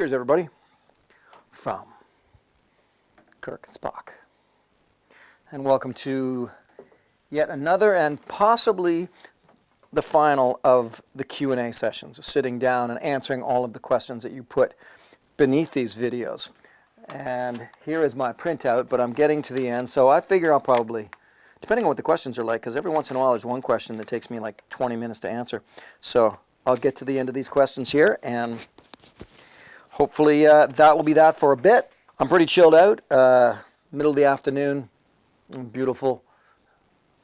Cheers, everybody, from Kirk and Spock. And welcome to yet another and possibly the final of the Q&A sessions, sitting down and answering all of the questions that you put beneath these videos. And here is my printout, but I'm getting to the end, so I figure I'll probably, depending on what the questions are like, because every once in a while there's one question that takes me like 20 minutes to answer. So I'll get to the end of these questions here, and hopefully that will be that for a bit. I'm pretty chilled out. Middle of the afternoon, beautiful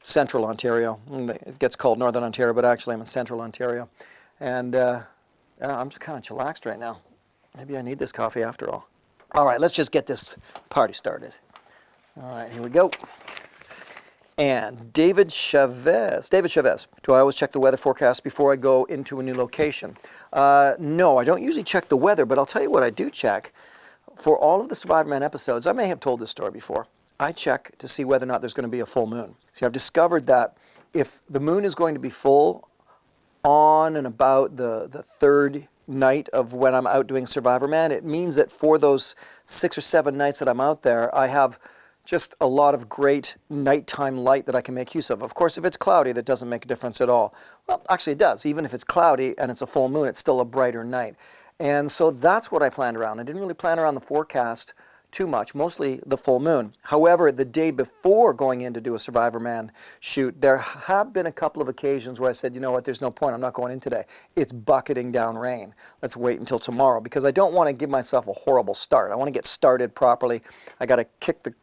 central Ontario. It gets called Northern Ontario, but actually I'm in central Ontario. And I'm just kind of chillaxed right now. Maybe I need this coffee after all. All right, let's just get this party started. All right, here we go. And David Chavez, do I always check the weather forecast before I go into a new location? No, I don't usually check the weather, but I'll tell you what I do check. For all of the Survivorman episodes, I may have told this story before, I check to see whether or not there's going to be a full moon. See, I've discovered that if the moon is going to be full on and about the third night of when I'm out doing Survivorman, it means that for those 6 or 7 nights that I'm out there, I have just a lot of great nighttime light that I can make use of. Of course, if it's cloudy, that doesn't make a difference at all. Well, actually it does. Even if it's cloudy and it's a full moon, it's still a brighter night. And so that's what I planned around. I didn't really plan around the forecast too much, mostly the full moon. However, the day before going in to do a Survivorman shoot, there have been a couple of occasions where I said, you know what, there's no point, I'm not going in today. It's bucketing down rain. Let's wait until tomorrow, because I don't want to give myself a horrible start. I want to get started properly. I got to kick the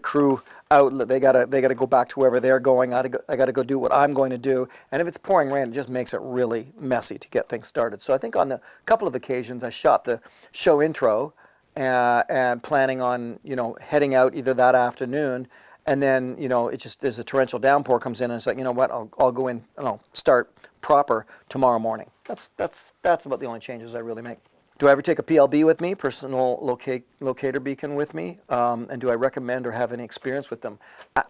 crew out. They gotta go back to wherever they're going. I gotta go do what I'm going to do. And if it's pouring rain, it just makes it really messy to get things started. So I think on a couple of occasions I shot the show intro and planning on heading out either that afternoon, and then it just there's a torrential downpour comes in, and it's like, you know what, I'll go in and I'll start proper tomorrow morning. That's about the only changes I really make. Do I ever take a PLB with me, personal locator beacon with me? And do I recommend or have any experience with them?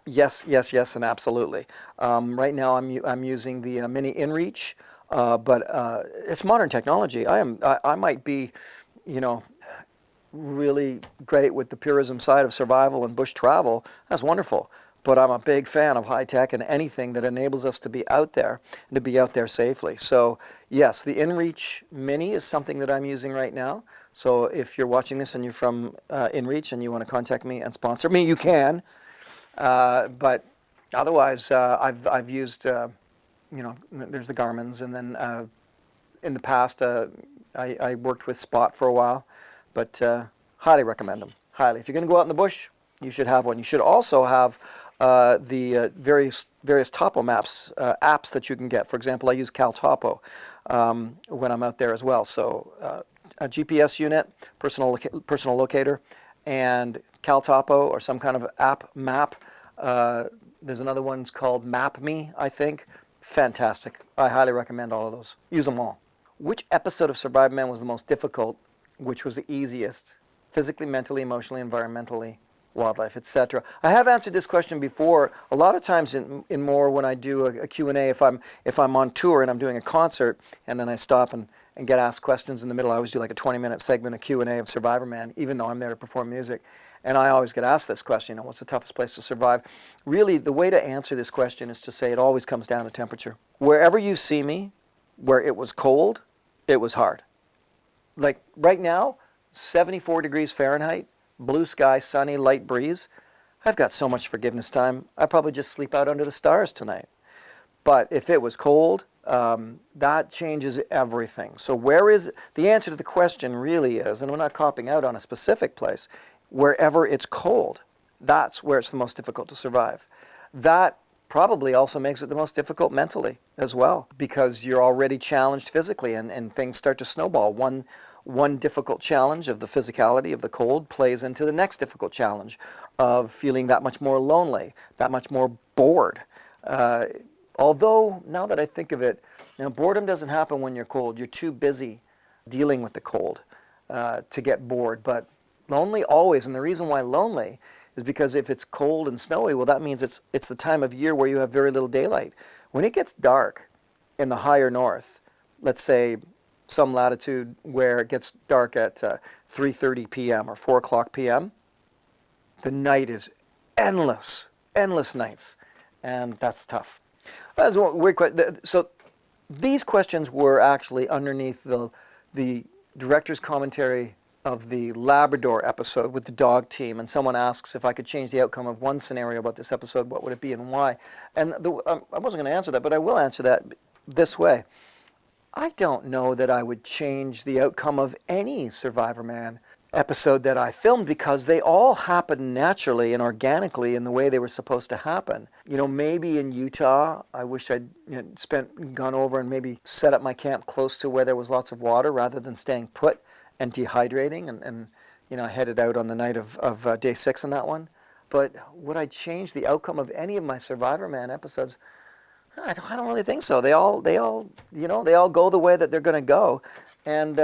Yes, and absolutely. Right now I'm using the Mini InReach, but it's modern technology. I might be, really great with the purism side of survival and bush travel. That's wonderful. But I'm a big fan of high tech and anything that enables us to be out there and to be out there safely. So yes, the InReach Mini is something that I'm using right now. So if you're watching this and you're from InReach and you want to contact me and sponsor me, you can. But otherwise, I've used, there's the Garmin's, and then in the past I worked with Spot for a while, but highly recommend them. Highly. If you're going to go out in the bush, you should have one. You should also have the various topo maps apps that you can get. For example, I use CalTopo when I'm out there as well. So a GPS unit, personal locator, and CalTopo or some kind of app map. There's another one called MapMe, I think. Fantastic. I highly recommend all of those. Use them all. Which episode of Survivorman was the most difficult? Which was the easiest? Physically, mentally, emotionally, environmentally, wildlife, etc. I have answered this question before. A lot of times in more when I do a Q&A, if I'm on tour and I'm doing a concert and then I stop and get asked questions in the middle, I always do like a 20-minute segment of Q&A of Survivorman, even though I'm there to perform music. And I always get asked this question, what's the toughest place to survive? Really, the way to answer this question is to say it always comes down to temperature. Wherever you see me, where it was cold, it was hard. Like right now, 74 degrees Fahrenheit, blue sky, sunny, light breeze. I've got so much forgiveness time. I probably just sleep out under the stars tonight. But if it was cold, that changes everything. So where is the answer to the question really is, and we're not copping out on a specific place, wherever it's cold, that's where it's the most difficult to survive. That probably also makes it the most difficult mentally as well, because you're already challenged physically and things start to snowball. One difficult challenge of the physicality of the cold plays into the next difficult challenge of feeling that much more lonely, that much more bored. Although, now that I think of it, boredom doesn't happen when you're cold. You're too busy dealing with the cold to get bored. But lonely always, and the reason why lonely is because if it's cold and snowy, well, that means it's the time of year where you have very little daylight. When it gets dark in the higher north, let's say some latitude where it gets dark at 3:30 p.m. or 4 o'clock p.m., the night is endless nights, and that's tough. That's one weird question. So these questions were actually underneath the director's commentary of the Labrador episode with the dog team, and someone asks if I could change the outcome of one scenario about this episode, what would it be and why? And I wasn't going to answer that, but I will answer that this way. I don't know that I would change the outcome of any Survivorman episode that I filmed, because they all happened naturally and organically in the way they were supposed to happen. You know, maybe in Utah, I wish I'd gone over and maybe set up my camp close to where there was lots of water rather than staying put and dehydrating, and I headed out on the night of day 6 on that one. But would I change the outcome of any of my Survivorman episodes? I don't really think so. They all go the way that they're going to go, and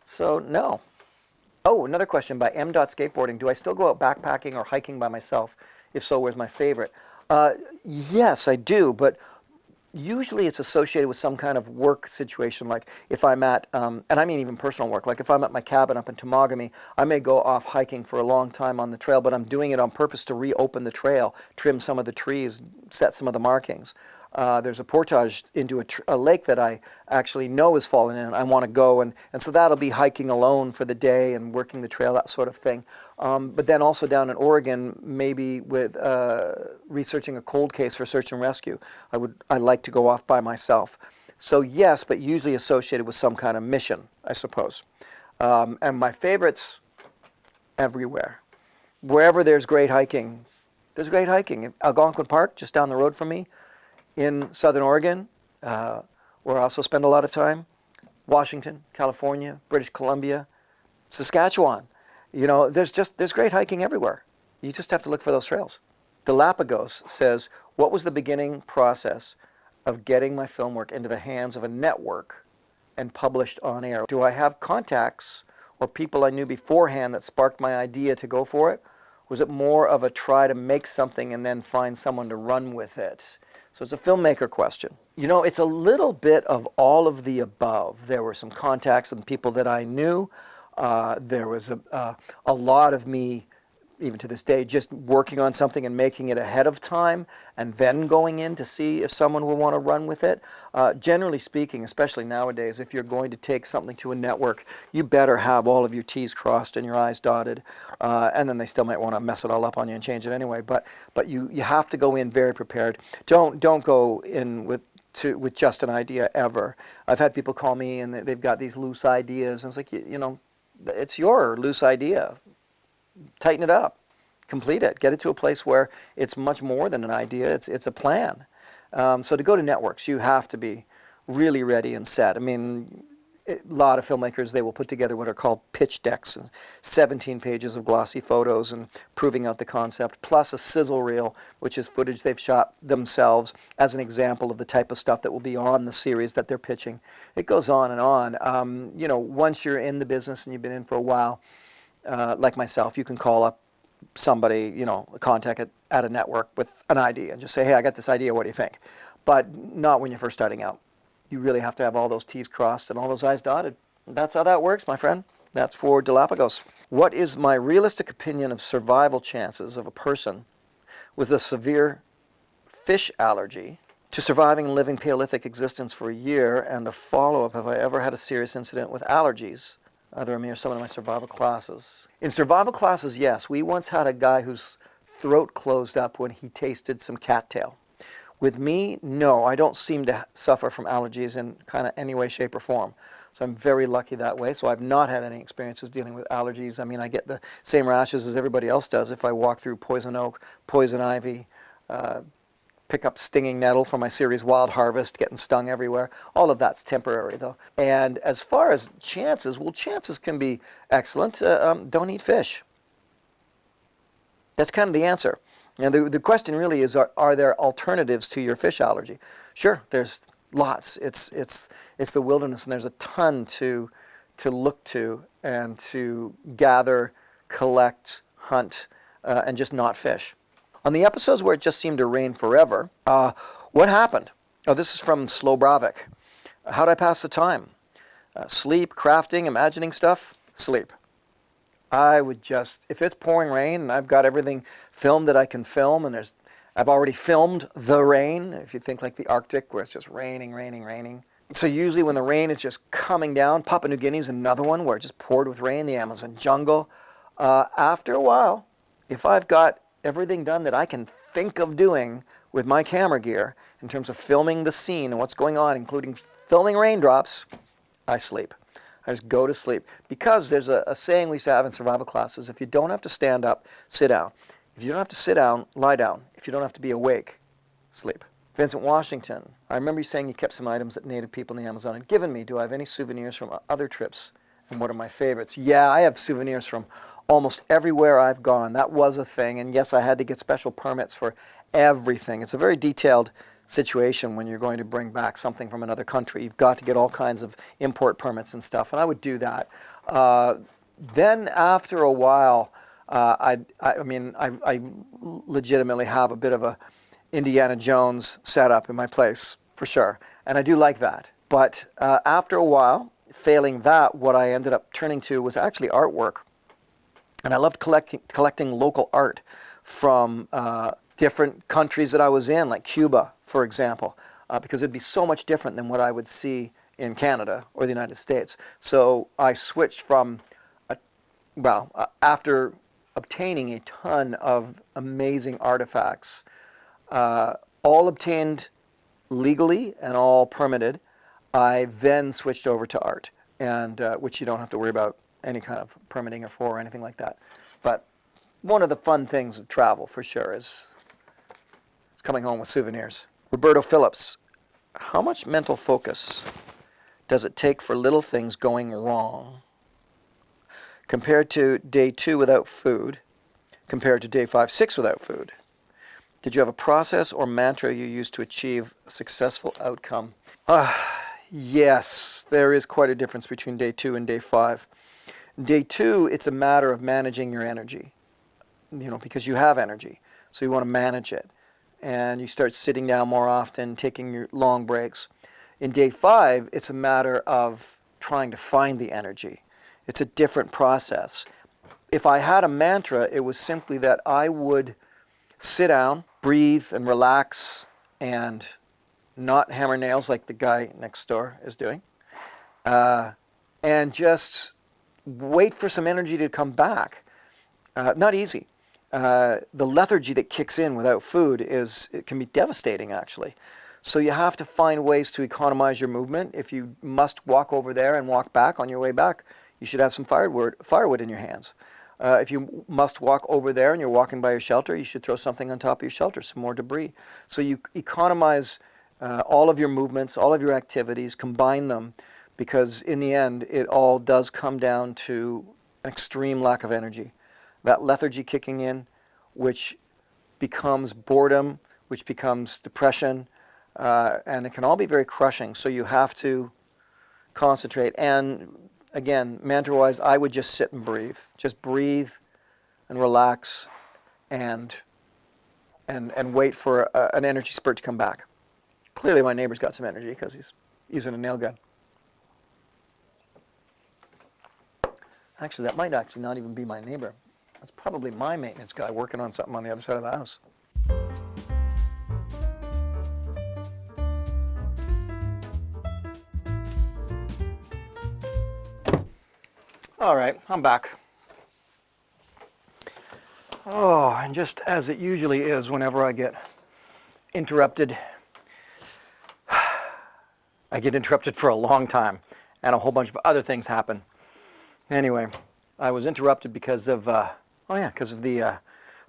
so no. Oh, another question by M. Skateboarding. Do I still go out backpacking or hiking by myself? If so, where's my favorite? Yes, I do, but usually it's associated with some kind of work situation. Like if I'm at, and I mean even personal work, like if I'm at my cabin up in Temagami, I may go off hiking for a long time on the trail, but I'm doing it on purpose to reopen the trail, trim some of the trees, set some of the markings. There's a portage into a lake that I actually know is falling in, and I want to go, and so that'll be hiking alone for the day and working the trail, that sort of thing. But then also down in Oregon, maybe with researching a cold case for search and rescue, I like to go off by myself. So yes, but usually associated with some kind of mission, I suppose. And my favorites, everywhere. Wherever there's great hiking, there's great hiking. Algonquin Park, just down the road from me, in Southern Oregon, where I also spend a lot of time, Washington, California, British Columbia, Saskatchewan. There's great hiking everywhere. You just have to look for those trails. Galapagos says, what was the beginning process of getting my film work into the hands of a network and published on air? Do I have contacts or people I knew beforehand that sparked my idea to go for it? Was it more of a try to make something and then find someone to run with it? So it's a filmmaker question. It's a little bit of all of the above. There were some contacts and people that I knew. There was a lot of me, even to this day, just working on something and making it ahead of time and then going in to see if someone will want to run with it. Generally speaking, especially nowadays, if you're going to take something to a network, you better have all of your T's crossed and your I's dotted. And then they still might want to mess it all up on you and change it anyway. But you have to go in very prepared. Don't go in with just an idea ever. I've had people call me and they've got these loose ideas, and it's like, it's your loose idea. Tighten it up, complete it, get it to a place where it's much more than an idea, it's a plan. So to go to networks, you have to be really ready and set. I mean, a lot of filmmakers, they will put together what are called pitch decks, and 17 pages of glossy photos and proving out the concept, plus a sizzle reel, which is footage they've shot themselves as an example of the type of stuff that will be on the series that they're pitching. It goes on and on. Once you're in the business and you've been in for a while, like myself, you can call up somebody, a contact at a network with an idea and just say, hey, I got this idea, what do you think? But not when you're first starting out. You really have to have all those T's crossed and all those I's dotted. That's how that works, my friend. That's for Galapagos. What is my realistic opinion of survival chances of a person with a severe fish allergy to surviving and living Paleolithic existence for a year, and a follow-up, have I ever had a serious incident with allergies? Either me or someone in my survival classes. In survival classes, yes. We once had a guy whose throat closed up when he tasted some cattail. With me, no. I don't seem to suffer from allergies in kind of any way, shape, or form. So I'm very lucky that way. So I've not had any experiences dealing with allergies. I mean, I get the same rashes as everybody else does if I walk through poison oak, poison ivy, pick up stinging nettle from my series Wild Harvest, getting stung everywhere. All of that's temporary, though. And as far as chances, well, chances can be excellent. Don't eat fish. That's kind of the answer. And the question really is, are there alternatives to your fish allergy? Sure, there's lots. It's the wilderness, and there's a ton to look to and to gather, collect, hunt, and just not fish. On the episodes where it just seemed to rain forever, what happened? Oh, this is from Slow Bravik. How'd I pass the time? Sleep, crafting, imagining stuff? Sleep. I would just, if it's pouring rain and I've got everything filmed that I can film, and I've already filmed the rain, if you think like the Arctic where it's just raining, raining, raining. So usually when the rain is just coming down, Papua New Guinea is another one where it just poured with rain, the Amazon jungle. After a while, if I've got everything done that I can think of doing with my camera gear in terms of filming the scene and what's going on, including filming raindrops, I sleep. I just go to sleep. Because there's a saying we used to have in survival classes: if you don't have to stand up, sit down. If you don't have to sit down, lie down. If you don't have to be awake, sleep. Vincent Washington, I remember you saying you kept some items that Native people in the Amazon had given me. Do I have any souvenirs from other trips? And what are my favorites? Yeah, I have souvenirs from almost everywhere I've gone. That was a thing. And yes, I had to get special permits for everything. It's a very detailed situation when you're going to bring back something from another country. You've got to get all kinds of import permits and stuff. And I would do that. Then after a while, I legitimately have a bit of a Indiana Jones setup in my place, for sure. And I do like that. But after a while, failing that, what I ended up turning to was actually artwork. And I loved collecting local art from different countries that I was in, like Cuba, for example, because it'd be so much different than what I would see in Canada or the United States. So I switched from, after obtaining a ton of amazing artifacts, all obtained legally and all permitted, I then switched over to art, and which you don't have to worry about any kind of permitting or anything like that. But one of the fun things of travel, for sure, is coming home with souvenirs. Roberto Phillips, how much mental focus does it take for little things going wrong compared to day 2 without food, compared to day 5, 6 without food? Did you have a process or mantra you used to achieve a successful outcome? Yes, there is quite a difference between day 2 and day 5. Day 2, it's a matter of managing your energy, because you have energy, so you want to manage it. And you start sitting down more often, taking your long breaks. In day 5, it's a matter of trying to find the energy. It's a different process. If I had a mantra, it was simply that I would sit down, breathe, and relax, and not hammer nails like the guy next door is doing, and just wait for some energy to come back. Not easy. The lethargy that kicks in without food it can be devastating, actually. So you have to find ways to economize your movement. If you must walk over there and walk back on your way back, you should have some firewood in your hands. If you must walk over there and you're walking by your shelter, you should throw something on top of your shelter, some more debris. So you economize all of your movements, all of your activities, combine them, because in the end, it all does come down to an extreme lack of energy. That lethargy kicking in, which becomes boredom, which becomes depression, and it can all be very crushing. So you have to concentrate. And again, mantra-wise, I would just sit and breathe. Just breathe and relax and wait for an energy spurt to come back. Clearly my neighbor's got some energy because he's using a nail gun. Actually, that might actually not even be my neighbor. That's probably my maintenance guy working on something on the other side of the house. All right, I'm back. Oh, and just as it usually is whenever I get interrupted, I get interrupted for a long time, and a whole bunch of other things happen. Anyway, I was interrupted because of the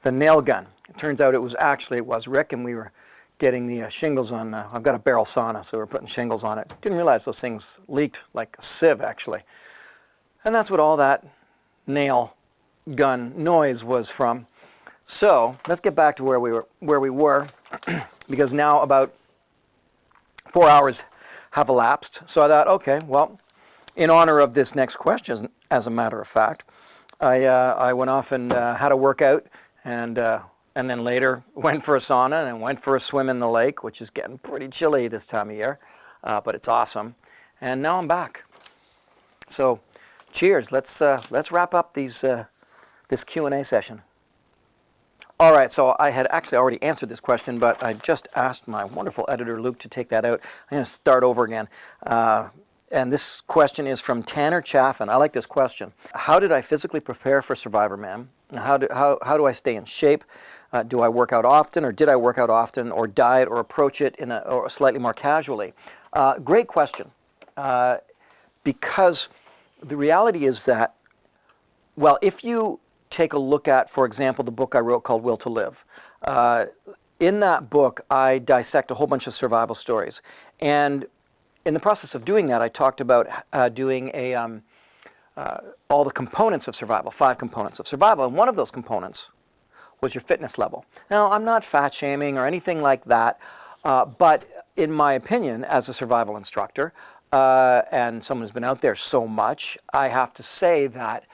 nail gun. It turns out it was Rick, and we were getting the shingles on. I've got a barrel sauna, so we're putting shingles on it. Didn't realize those things leaked like a sieve, actually. And that's what all that nail gun noise was from. So let's get back to where we were, because now about 4 hours have elapsed. So I thought, okay, well, in honor of this next question, as a matter of fact, I went off and had a workout, and then later went for a sauna, and then went for a swim in the lake, which is getting pretty chilly this time of year, but it's awesome. And now I'm back. So cheers. Let's wrap up these this Q&A session. All right, so I had actually already answered this question, but I just asked my wonderful editor, Luke, to take that out. I'm going to start over again. And this question is from Tanner Chaffin. I like this question. How did I physically prepare for Survivorman? How do I stay in shape? Do I work out often, or did I work out often, or diet, or approach it or slightly more casually? Great question. Because the reality is that, well, if you take a look at, for example, the book I wrote called Will to Live. In that book, I dissect a whole bunch of survival stories. And in the process of doing that, I talked about doing all the components of survival, 5 components of survival. And one of those components was your fitness level. Now, I'm not fat shaming or anything like that, but in my opinion, as a survival instructor, and someone who's been out there so much, I have to say that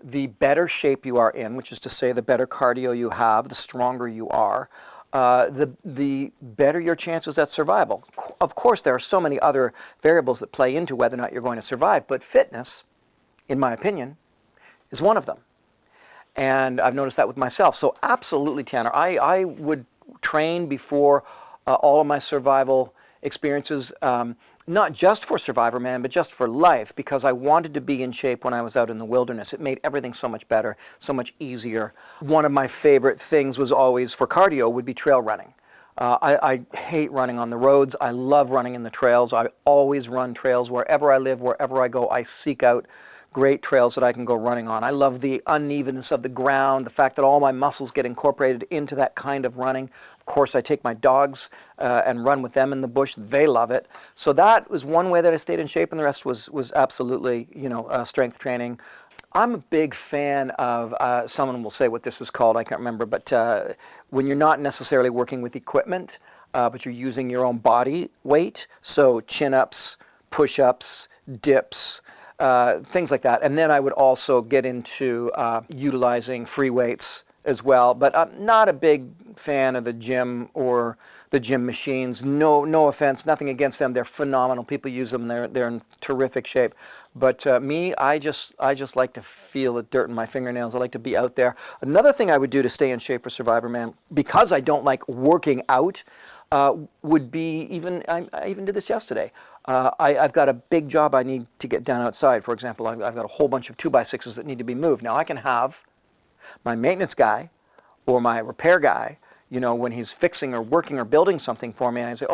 the better shape you are in, which is to say the better cardio you have, the stronger you are, the better your chances at survival. Of course, there are so many other variables that play into whether or not you're going to survive, but fitness, in my opinion, is one of them. And I've noticed that with myself. So absolutely, Tanner, I would train before all of my survival experiences, not just for Survivorman, but just for life, because I wanted to be in shape when I was out in the wilderness. It made everything so much better, so much easier. One of my favorite things was always, for cardio, would be trail running. I hate running on the roads. I love running in the trails. I always run trails. Wherever I live, wherever I go, I seek out great trails that I can go running on. I love the unevenness of the ground, the fact that all my muscles get incorporated into that kind of running. Of course, I take my dogs and run with them in the bush. They love it. So that was one way that I stayed in shape, and the rest was absolutely, strength training. I'm a big fan of, someone will say what this is called, I can't remember, but when you're not necessarily working with equipment, but you're using your own body weight, so chin-ups, push-ups, dips, things like that. And then I would also get into utilizing free weights as well. But I'm not a big fan of the gym or the gym machines. No offense, nothing against them. They're phenomenal. People use them. They're in terrific shape. But me, I just like to feel the dirt in my fingernails. I like to be out there. Another thing I would do to stay in shape for Survivorman, because I don't like working out, would be I even did this yesterday. I've got a big job I need to get done outside. For example, I've got a whole bunch of 2x6s that need to be moved. Now I can have my maintenance guy or my repair guy, when he's fixing or working or building something for me, I say,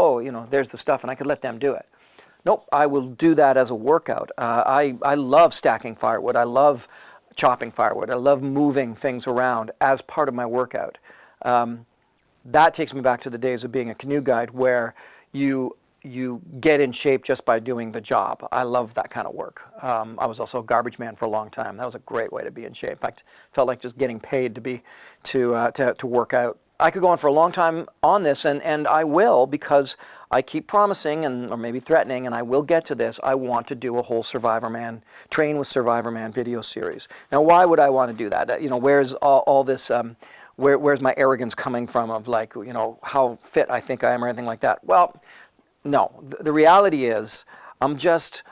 there's the stuff, and I could let them do it. Nope, I will do that as a workout. I love stacking firewood. I love chopping firewood. I love moving things around as part of my workout. That takes me back to the days of being a canoe guide, where you get in shape just by doing the job. I love that kind of work. I was also a garbage man for a long time. That was a great way to be in shape. In fact, felt like just getting paid to work out. I could go on for a long time on this, and I will, because I keep promising or maybe threatening, and I will get to this. I want to do a whole Survivorman, Train with Survivorman video series. Now, why would I want to do that? Where's all this? Where's my arrogance coming from of how fit I think I am or anything like that? Well, no. The reality is I'm just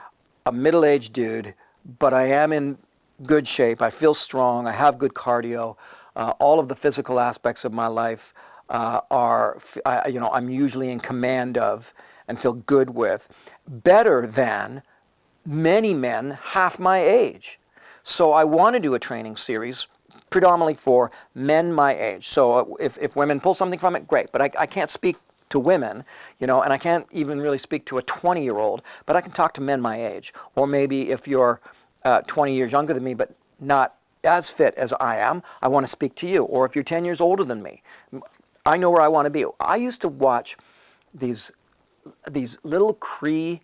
a middle-aged dude, but I am in good shape. I feel strong. I have good cardio. All of the physical aspects of my life I'm usually in command of and feel good with, better than many men half my age. So I want to do a training series predominantly for men my age. So if women pull something from it, great. But I can't speak to women, and I can't even really speak to a 20-year-old, but I can talk to men my age. Or maybe if you're 20 years younger than me, but not as fit as I am, I want to speak to you. Or if you're 10 years older than me, I know where I want to be. I used to watch these little Cree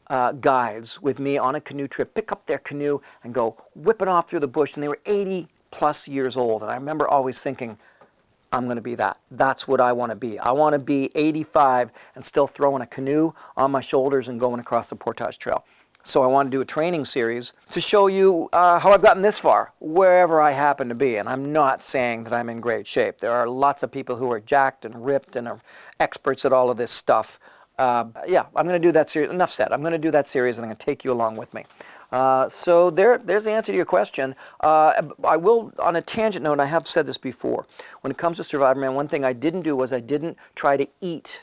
guides with me on a canoe trip, pick up their canoe and go whipping off through the bush, and they were 80 plus years old. And I remember always thinking, I'm going to be that. That's what I want to be. I want to be 85 and still throwing a canoe on my shoulders and going across the Portage Trail. So I want to do a training series to show you how I've gotten this far, wherever I happen to be. And I'm not saying that I'm in great shape. There are lots of people who are jacked and ripped and are experts at all of this stuff. I'm going to do that series. Enough said. I'm going to do that series, and I'm going to take you along with me. So there's the answer to your question. I will, on a tangent note, I have said this before. When it comes to Survivorman, one thing I didn't do was I didn't try to eat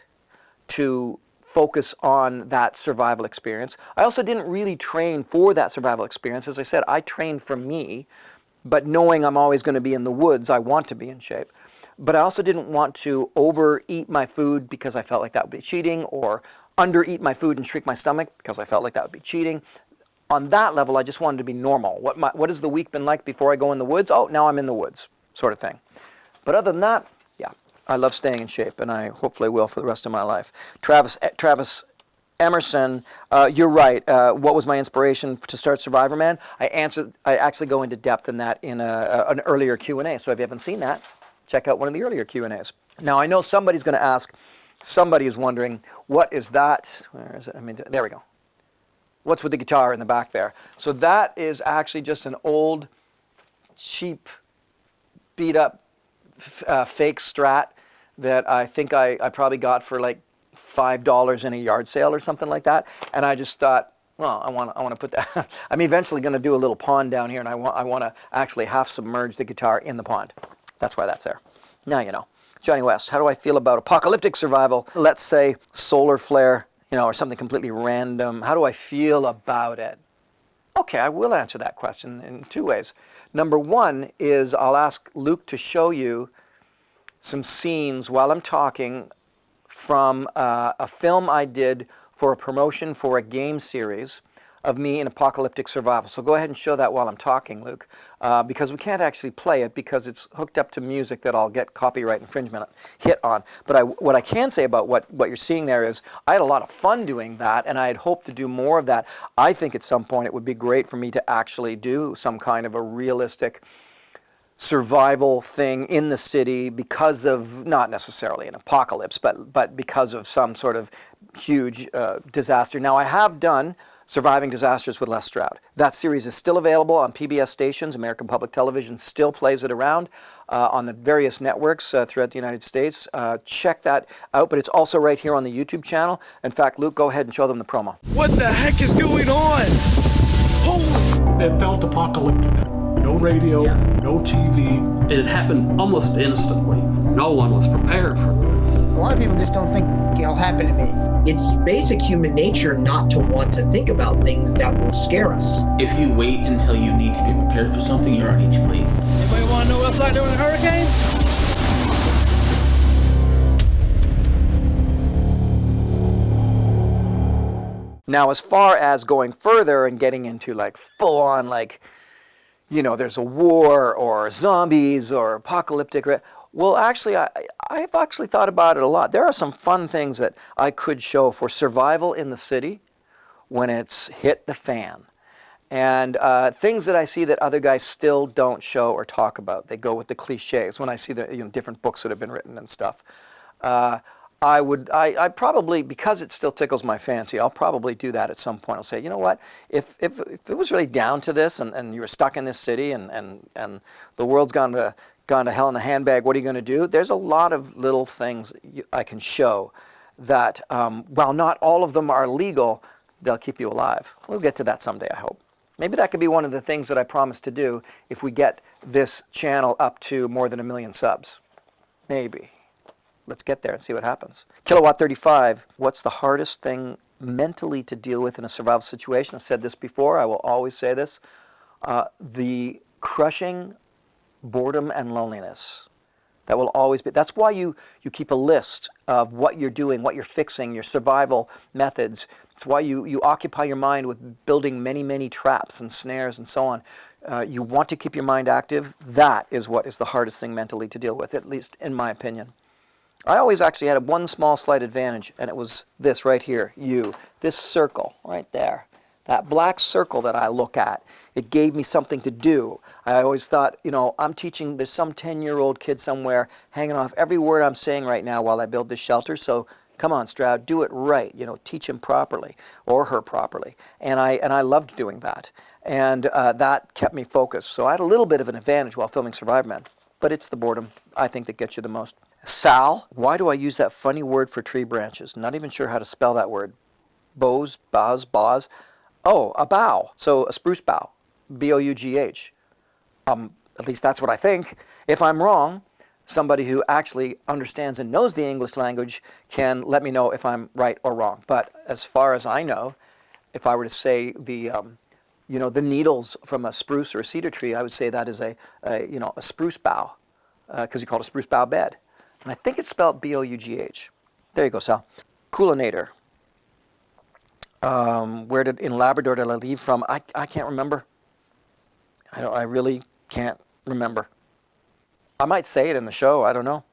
to focus on that survival experience. I also didn't really train for that survival experience. As I said, I trained for me, but knowing I'm always going to be in the woods, I want to be in shape. But I also didn't want to overeat my food because I felt like that would be cheating, or undereat my food and shrink my stomach because I felt like that would be cheating. On that level, I just wanted to be normal. What has the week been like before I go in the woods? Oh, now I'm in the woods, sort of thing. But other than that, yeah, I love staying in shape, and I hopefully will for the rest of my life. Travis Emerson, you're right. What was my inspiration to start Survivorman? I actually go into depth in that in an earlier Q&A. So if you haven't seen that, check out one of the earlier Q&As. Now I know somebody's going to ask. Somebody is wondering, what is that? Where is it? I mean, there we go. What's with the guitar in the back there? So that is actually just an old, cheap, beat-up, fake Strat that I think I probably got for like $5 in a yard sale or something like that. And I just thought, well, I want to put that. I'm eventually going to do a little pond down here, and I want to actually half submerge the guitar in the pond. That's why that's there. Now you know. Johnny West, how do I feel about apocalyptic survival? Let's say solar flare, or something completely random. How do I feel about it? Okay, I will answer that question in two ways. Number one is I'll ask Luke to show you some scenes while I'm talking from a film I did for a promotion for a game series of me in apocalyptic survival. So go ahead and show that while I'm talking, Luke, because we can't actually play it because it's hooked up to music that I'll get copyright infringement hit on. But what I can say about what you're seeing there is I had a lot of fun doing that, and I had hoped to do more of that. I think at some point it would be great for me to actually do some kind of a realistic survival thing in the city because of, not necessarily an apocalypse, but because of some sort of huge disaster. Now, I have done Surviving Disasters with Les Stroud. That series is still available on PBS stations. American Public Television still plays it around on the various networks throughout the United States. Check that out, but it's also right here on the YouTube channel. In fact, Luke, go ahead and show them the promo. What the heck is going on? Holy! It felt apocalyptic. No radio, no TV. It happened almost instantly. No one was prepared for this. A lot of people just don't think it'll happen to me. It's basic human nature not to want to think about things that will scare us. If you wait until you need to be prepared for something, you're already too late. Anybody want to know what it's like during a hurricane? Now, as far as going further and getting into like full-on, like, there's a war or zombies or apocalyptic, well, actually, I've actually thought about it a lot. There are some fun things that I could show for survival in the city when it's hit the fan. And things that I see that other guys still don't show or talk about. They go with the cliches when I see the different books that have been written and stuff. I probably, because it still tickles my fancy, I'll probably do that at some point. I'll say, you know what, if it was really down to this and you were stuck in this city and the world's gone to hell in a handbag, what are you going to do? There's a lot of little things I can show that, while not all of them are legal, they'll keep you alive. We'll get to that someday, I hope. Maybe that could be one of the things that I promise to do if we get this channel up to more than 1 million subs. Maybe. Let's get there and see what happens. Kilowatt 35, what's the hardest thing mentally to deal with in a survival situation? I've said this before, I will always say this. The crushing boredom and loneliness. That will always be. That's why you keep a list of what you're doing, what you're fixing, your survival methods. It's why you occupy your mind with building many, many traps and snares and so on. You want to keep your mind active. That is what is the hardest thing mentally to deal with, at least in my opinion. I always actually had one small slight advantage, and it was this right here, this circle right there. That black circle that I look at, it gave me something to do. I always thought, I'm teaching, there's some 10-year-old kid somewhere hanging off every word I'm saying right now while I build this shelter, so come on, Stroud, do it right. Teach him properly, or her properly. And I loved doing that. And that kept me focused. So I had a little bit of an advantage while filming Survivorman, but it's the boredom, I think, that gets you the most. Sal, why do I use that funny word for tree branches? Not even sure how to spell that word. Bows, boz. Oh, a bough. So a spruce bough. B-O-U-G-H. At least that's what I think. If I'm wrong, somebody who actually understands and knows the English language can let me know if I'm right or wrong. But as far as I know, if I were to say the needles from a spruce or a cedar tree, I would say that is a spruce bough, because you call it a spruce bough bed. And I think it's spelled B-O-U-G-H. There you go, Sal. Coolinator. In Labrador did I leave from? I can't remember. I really can't remember. I might say it in the show, I don't know.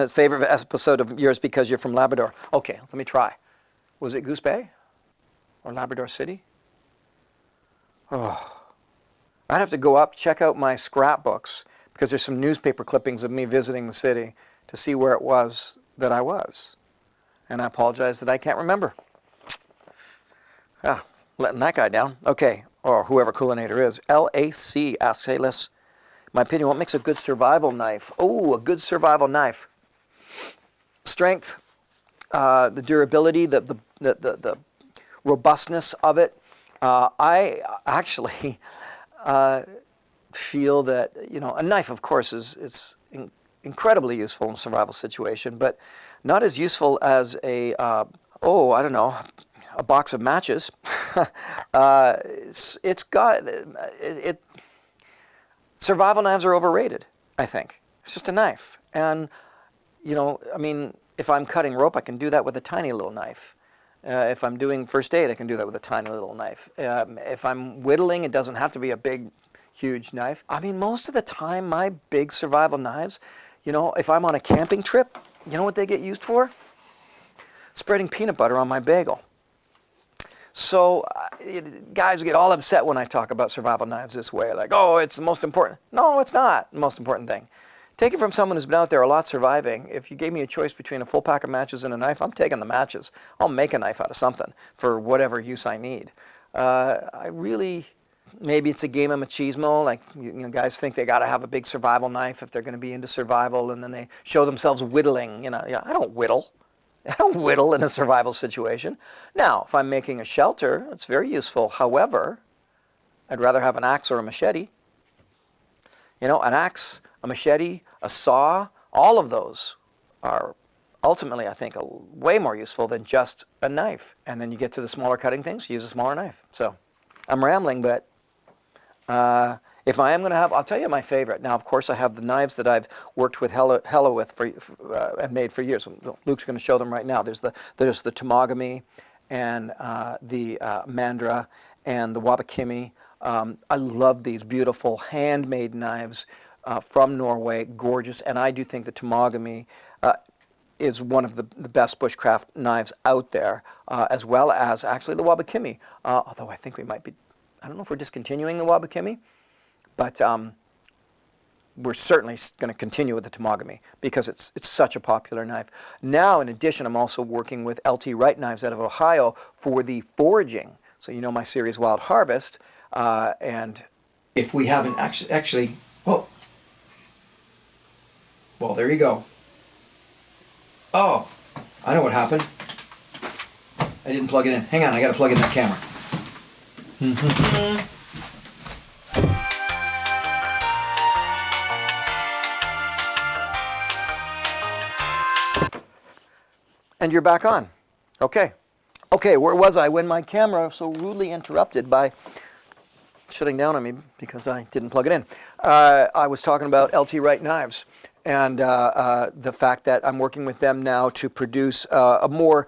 Favorite episode of yours because you're from Labrador. Okay, let me try. Was it Goose Bay? Or Labrador City? Oh. I'd have to go up, check out my scrapbooks, because there's some newspaper clippings of me visiting the city to see where it was that I was. And I apologize that I can't remember. Letting that guy down. Okay, or whoever Coolinator is. LAC asks, hey, Les, my opinion, what makes a good survival knife? Oh, a good survival knife. Strength, the durability, the robustness of it. I actually feel that, a knife, of course, is incredibly useful in a survival situation, but not as useful as a box of matches. Survival knives are overrated, I think. It's just a knife. And, if I'm cutting rope, I can do that with a tiny little knife. If I'm doing first aid, I can do that with a tiny little knife. If I'm whittling, it doesn't have to be a big, huge knife. Most of the time, my big survival knives, if I'm on a camping trip, you know what they get used for? Spreading peanut butter on my bagel. So guys get all upset when I talk about survival knives this way, like, oh, it's the most important. No, it's not the most important thing. Take it from someone who's been out there a lot surviving. If you gave me a choice between a full pack of matches and a knife, I'm taking the matches. I'll make a knife out of something for whatever use I need. Maybe it's a game of machismo, like guys think they got to have a big survival knife if they're going to be into survival, and then they show themselves whittling. I don't whittle. I don't whittle in a survival situation. Now, if I'm making a shelter, it's very useful. However, I'd rather have an axe or a machete. An axe, a machete, a saw, all of those are ultimately, I think, way more useful than just a knife. And then you get to the smaller cutting things, use a smaller knife. So I'm rambling, but if I am going to have, I'll tell you my favorite. Now, of course, I have the knives that I've worked with Hella with and made for years. Luke's going to show them right now. There's the Tomogami and the Mandra and the Wabakimi. I love these beautiful handmade knives from Norway, gorgeous. And I do think the Tomogami is one of the best bushcraft knives out there, as well as actually the Wabakimi. Although I think we might be, I don't know if we're discontinuing the Wabakimi, but we're certainly going to continue with the Tomogami because it's such a popular knife. Now, in addition, I'm also working with LT Wright knives out of Ohio for the foraging. So my series Wild Harvest, and if we haven't actually, well, there you go. Oh, I know what happened. I didn't plug it in. Hang on, I got to plug in that camera. And you're back on. Okay, where was I when my camera so rudely interrupted by shutting down on me because I didn't plug it in? I was talking about LT Wright knives and the fact that I'm working with them now to produce a more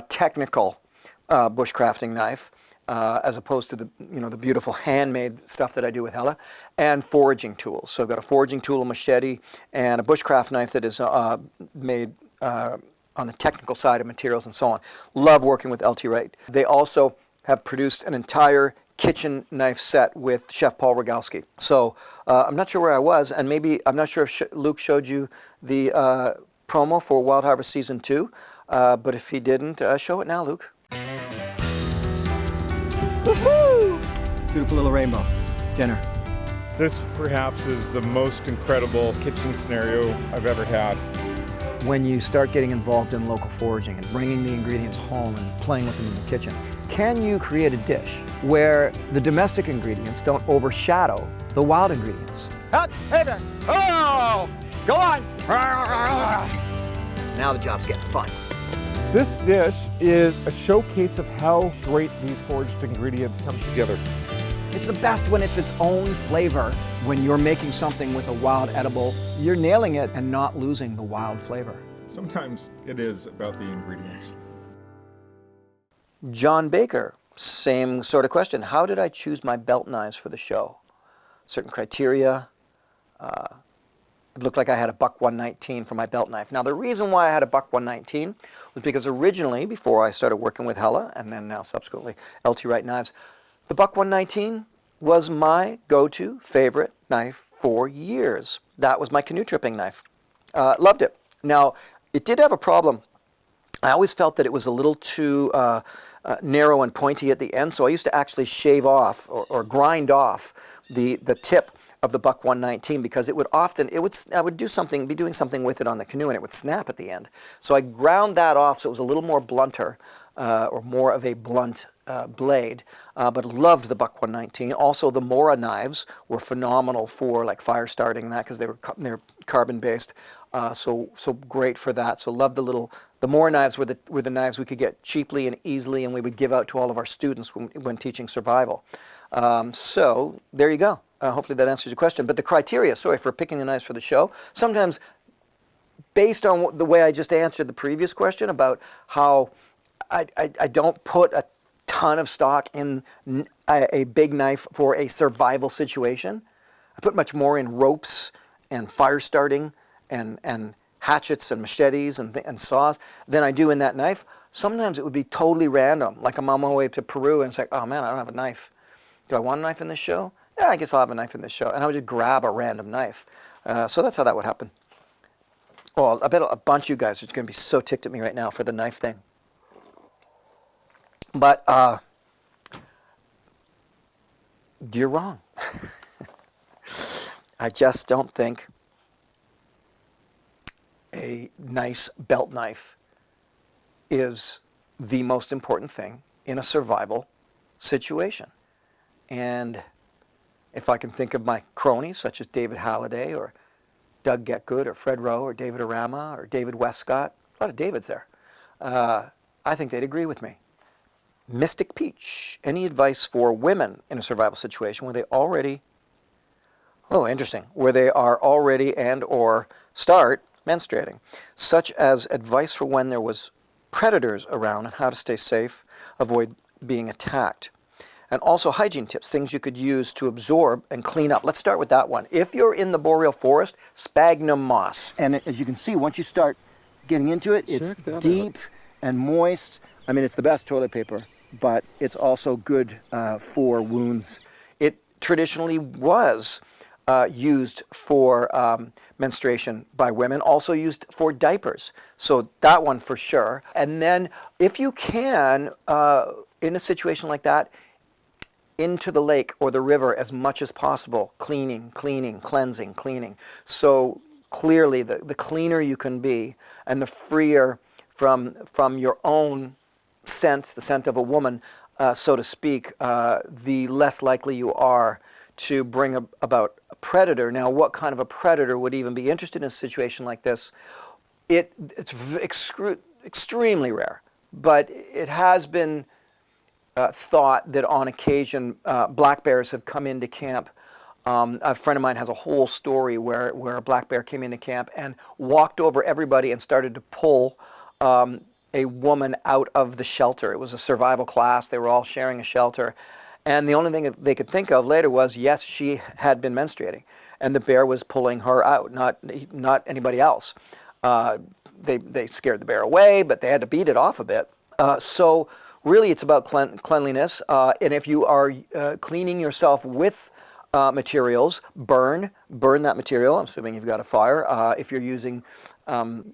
technical bushcrafting knife, as opposed to the beautiful handmade stuff that I do with Hella, and foraging tools. So I've got a foraging tool, a machete, and a bushcraft knife that is made on the technical side of materials and so on. Love working with LT Wright. They also have produced an entire kitchen knife set with Chef Paul Rogalski. So I'm not sure where I was, and maybe I'm not sure if Luke showed you the promo for Wild Harvest Season 2, but if he didn't, show it now, Luke. Woohoo! Beautiful little rainbow. Dinner. This perhaps is the most incredible kitchen scenario I've ever had. When you start getting involved in local foraging and bringing the ingredients home and playing with them in the kitchen, can you create a dish where the domestic ingredients don't overshadow the wild ingredients? Hey there. Oh, go on. Now the job's getting fun. This dish is a showcase of how great these foraged ingredients come together. It's the best when it's its own flavor. When you're making something with a wild edible, you're nailing it and not losing the wild flavor. Sometimes it is about the ingredients. John Baker, same sort of question. How did I choose my belt knives for the show? Certain criteria. It looked like I had a buck 119 for my belt knife. Now the reason why I had a buck 119 was because originally, before I started working with Hella, and then now subsequently LT Wright Knives, the buck 119 was my go-to favorite knife for years. That was my canoe tripping knife. Loved it. Now, it did have a problem. I always felt that it was a little too narrow and pointy at the end, so I used to actually shave off or grind off the tip of the buck 119 because I would be doing something with it on the canoe and it would snap at the end. So I ground that off so it was a little more blunter or more of a blunt blade, but loved the buck 119. Also, the Mora knives were phenomenal for like fire starting and that because they're carbon based, so great for that. So loved the Mora knives were the knives we could get cheaply and easily, and we would give out to all of our students when teaching survival. So there you go. Hopefully that answers your question. But the criteria, sorry for picking the knives for the show, sometimes based on the way I just answered the previous question about how I don't put a ton of stock in a big knife for a survival situation. I put much more in ropes and fire starting and hatchets and machetes and saws than I do in that knife. Sometimes it would be totally random. Like I'm on my way to Peru and it's like, oh man, I don't have a knife. Do I want a knife in this show? Yeah, I guess I'll have a knife in this show. And I would just grab a random knife. So that's how that would happen. Oh, I bet a bunch of you guys are going to be so ticked at me right now for the knife thing. But you're wrong. I just don't think a nice belt knife is the most important thing in a survival situation. And if I can think of my cronies, such as David Halliday or Doug Getgood or Fred Rowe or David Arama or David Westcott, a lot of Davids there, I think they'd agree with me. Mystic Peach, any advice for women in a survival situation where they already, where they are already and or start menstruating, such as advice for when there was predators around and how to stay safe, avoid being attacked. And also hygiene tips, things you could use to absorb and clean up. Let's start with that one. If you're in the boreal forest, sphagnum moss. And as you can see, once you start getting into it, it's deep and moist. I mean, it's the best toilet paper, but it's also good for wounds. It traditionally was used for menstruation by women, also used for diapers. So that one for sure. And then if you can, in a situation like that, into the lake or the river as much as possible, cleaning, cleansing, cleaning. So clearly the cleaner you can be and the freer from your own scent, the scent of a woman, so to speak, the less likely you are to bring about a predator. Now, what kind of a predator would even be interested in a situation like this? It's extremely rare, but it has been thought that on occasion black bears have come into camp. A friend of mine has a whole story where a black bear came into camp and walked over everybody and started to pull a woman out of the shelter. It was a survival class. They were all sharing a shelter. And the only thing that they could think of later was, yes, she had been menstruating. And the bear was pulling her out, not anybody else. They scared the bear away, but they had to beat it off a bit. So really, it's about cleanliness. And if you are cleaning yourself with materials, burn that material. I'm assuming you've got a fire. If you're using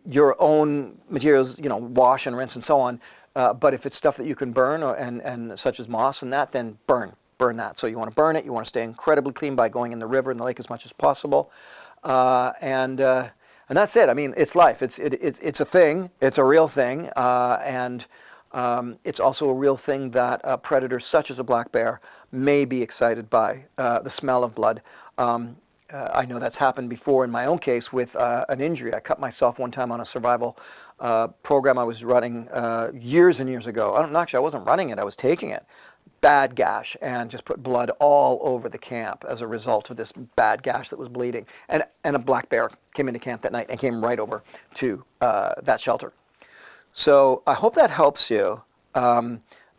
your own materials, wash and rinse and so on. But if it's stuff that you can burn, and such as moss and that, then burn that. So you want to burn it. You want to stay incredibly clean by going in the river and the lake as much as possible. And that's it. I mean, it's life. It's a thing. It's a real thing. And It's also a real thing that predators such as a black bear may be excited by, the smell of blood. I know that's happened before in my own case with an injury. I cut myself one time on a survival program I was running years and years ago. Actually, I wasn't running it, I was taking it. Bad gash, and just put blood all over the camp as a result of this bad gash that was bleeding. And a black bear came into camp that night and came right over to that shelter. So I hope that helps you,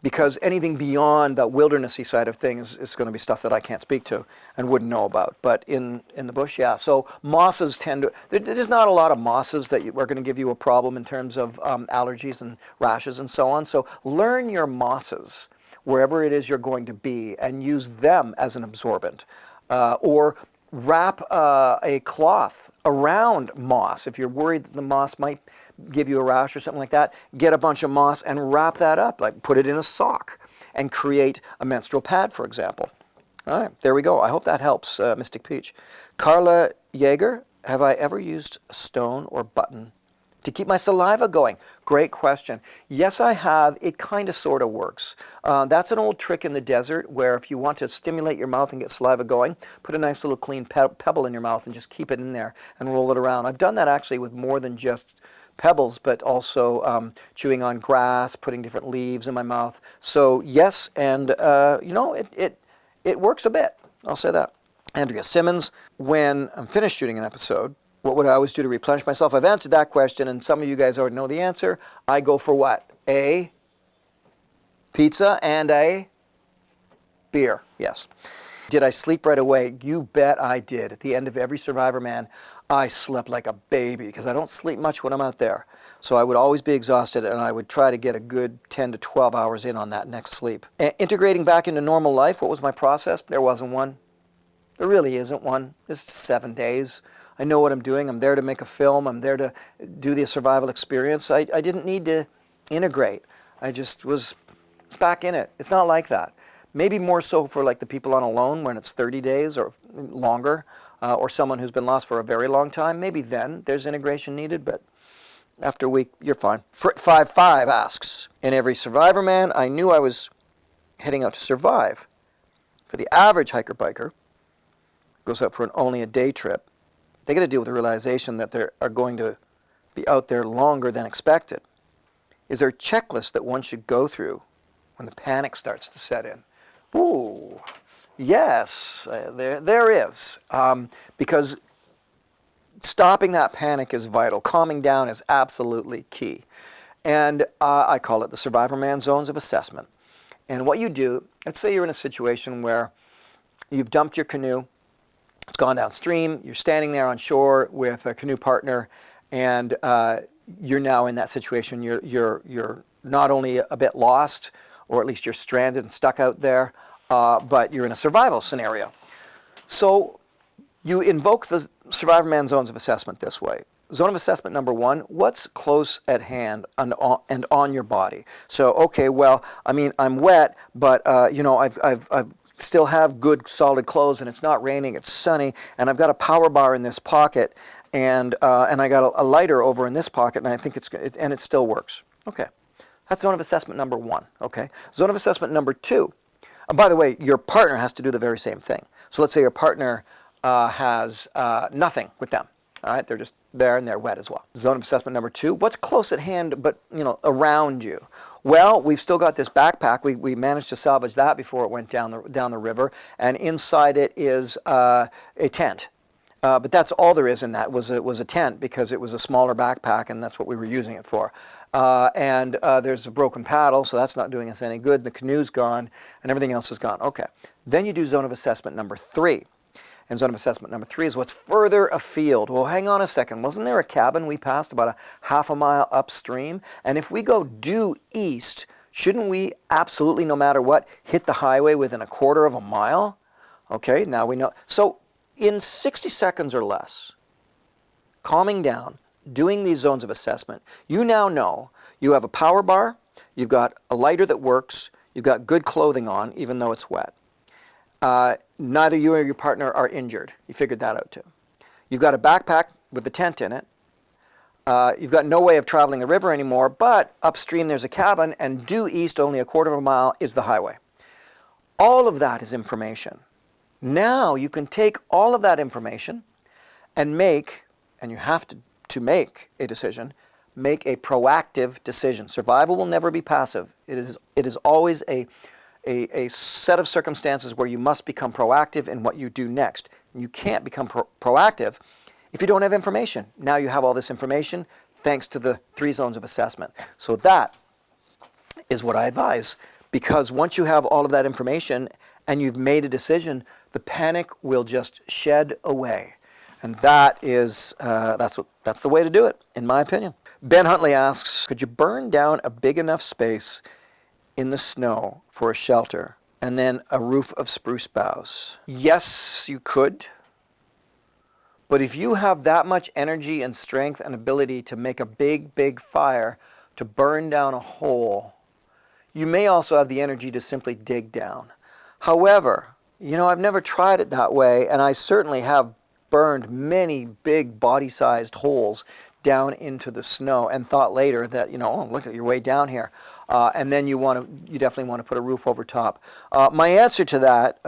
because anything beyond that wildernessy side of things is going to be stuff that I can't speak to and wouldn't know about. But in the bush, yeah. So mosses tend to, there's not a lot of mosses that are going to give you a problem in terms of allergies and rashes and so on. So learn your mosses wherever it is you're going to be and use them as an absorbent. Or wrap a cloth around moss. If you're worried that the moss might give you a rash or something like that, get a bunch of moss and wrap that up, like put it in a sock and create a menstrual pad, for example. All right, there we go. I hope that helps, Mystic Peach. Carla Yeager, have I ever used a stone or button to keep my saliva going? Great question. Yes, I have. It kind of sort of works. That's an old trick in the desert where if you want to stimulate your mouth and get saliva going, put a nice little clean pebble in your mouth and just keep it in there and roll it around. I've done that actually with more than just pebbles, but also chewing on grass, putting different leaves in my mouth. So yes, and it works a bit. I'll say that. Andrea Simmons, when I'm finished shooting an episode, what would I always do to replenish myself? I've answered that question, and some of you guys already know the answer. I go for what? A pizza and a beer. Yes. Did I sleep right away? You bet I did. At the end of every Survivorman, I slept like a baby because I don't sleep much when I'm out there. So I would always be exhausted, and I would try to get a good 10 to 12 hours in on that next sleep. Integrating back into normal life, what was my process? There wasn't one. There really isn't one. It's 7 days. I know what I'm doing. I'm there to make a film. I'm there to do the survival experience. I didn't need to integrate. I just was back in it. It's not like that. Maybe more so for like the people on alone when it's 30 days or longer, or someone who's been lost for a very long time. Maybe then there's integration needed, but after a week, you're fine. Frit55 asks, in every Survivorman, I knew I was heading out to survive. For the average hiker-biker, goes out for only a day trip, they got to deal with the realization that they are going to be out there longer than expected. Is there a checklist that one should go through when the panic starts to set in? Ooh, yes, there is. Because stopping that panic is vital. Calming down is absolutely key. And I call it the Survivorman zones of assessment. And what you do, let's say you're in a situation where you've dumped your canoe, it's gone downstream, you're standing there on shore with a canoe partner, and you're now in that situation. You're not only a bit lost, or at least you're stranded and stuck out there, but you're in a survival scenario. So you invoke the Survivorman zones of assessment this way. Zone of assessment number 1, what's close at hand and on your body? So, okay, well, I mean, I'm wet, but I've still have good solid clothes, and it's not raining, it's sunny, and I've got a power bar in this pocket, and I got a lighter over in this pocket, and I think and it still works. Okay, that's zone of assessment number 1. Okay, zone of assessment number 2. By the way, your partner has to do the very same thing. So let's say your partner has nothing with them. All right, they're just there and they're wet as well. Zone of assessment number 2, what's close at hand but around you? Well, we've still got this backpack. We managed to salvage that before it went down the river, and inside it is a tent. But that's all there is in that was a tent, because it was a smaller backpack, and that's what we were using it for. And there's a broken paddle, so that's not doing us any good. The canoe's gone, and everything else is gone. Okay. Then you do zone of assessment number 3. And zone of assessment number 3 is what's further afield. Well, hang on a second. Wasn't there a cabin we passed about a half a mile upstream? And if we go due east, shouldn't we absolutely, no matter what, hit the highway within a quarter of a mile? Okay, now we know. So in 60 seconds or less, calming down, doing these zones of assessment, you now know you have a power bar, you've got a lighter that works, you've got good clothing on, even though it's wet. Neither you or your partner are injured. You figured that out too. You've got a backpack with a tent in it. You've got no way of traveling the river anymore, but upstream there's a cabin, and due east only a quarter of a mile is the highway. All of that is information. Now you can take all of that information and you have to make a decision, make a proactive decision. Survival will never be passive. It is always a set of circumstances where you must become proactive in what you do next. You can't become proactive if you don't have information. Now you have all this information thanks to the 3 zones of assessment. So that is what I advise, because once you have all of that information and you've made a decision, the panic will just shed away. And that is, that's the way to do it, in my opinion. Ben Huntley asks, could you burn down a big enough space in the snow for a shelter and then a roof of spruce boughs? Yes, you could. But if you have that much energy and strength and ability to make a big, big fire, to burn down a hole, you may also have the energy to simply dig down. However, I've never tried it that way, and I certainly have burned many big body-sized holes down into the snow and thought later that, oh, look at your way down here. And then you definitely want to put a roof over top. My answer to that,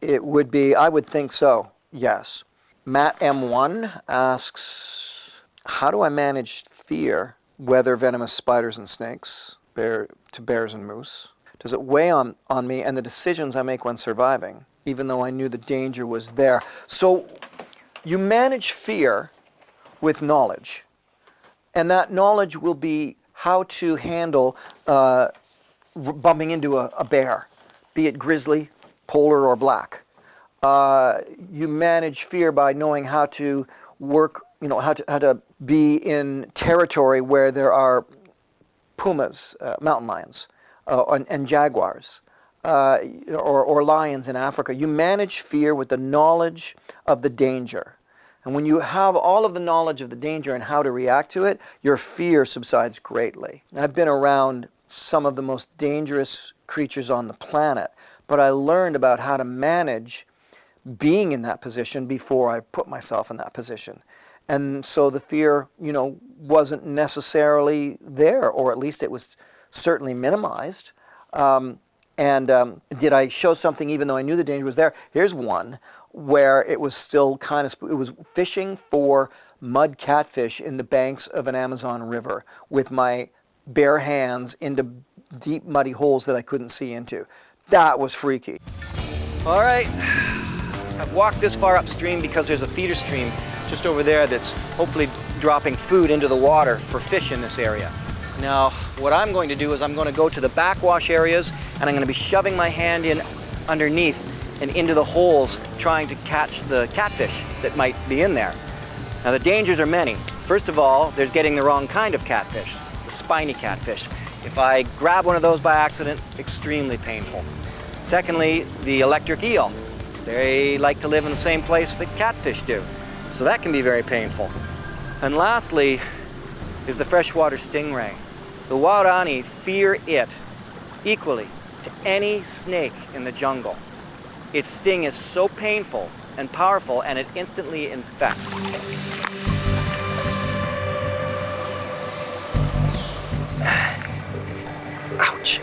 it would be, I would think so, yes. Matt M1 asks, how do I manage fear, weather venomous spiders and snakes, to bears and moose? Does it weigh on me and the decisions I make when surviving, even though I knew the danger was there? So you manage fear with knowledge. And that knowledge will be how to handle bumping into a bear, be it grizzly, polar, or black. You manage fear by knowing how to work, how to be in territory where there are pumas, mountain lions, and jaguars, or lions in Africa. You manage fear with the knowledge of the danger. And when you have all of the knowledge of the danger and how to react to it, your fear subsides greatly. I've been around some of the most dangerous creatures on the planet, but I learned about how to manage being in that position before I put myself in that position. And so the fear, wasn't necessarily there, or at least it was certainly minimized. Did I show something even though I knew the danger was there? Here's one where it was still it was fishing for mud catfish in the banks of an Amazon river with my bare hands into deep muddy holes that I couldn't see into. That was freaky. All right, I've walked this far upstream because there's a feeder stream just over there that's hopefully dropping food into the water for fish in this area. Now, what I'm going to do is I'm going to go to the backwash areas and I'm going to be shoving my hand in underneath and into the holes trying to catch the catfish that might be in there. Now, the dangers are many. First of all, there's getting the wrong kind of catfish, the spiny catfish. If I grab one of those by accident, extremely painful. Secondly, the electric eel. They like to live in the same place that catfish do, so that can be very painful. And lastly is the freshwater stingray. The Waorani fear it equally to any snake in the jungle. Its sting is so painful and powerful, and it instantly infects. Ouch.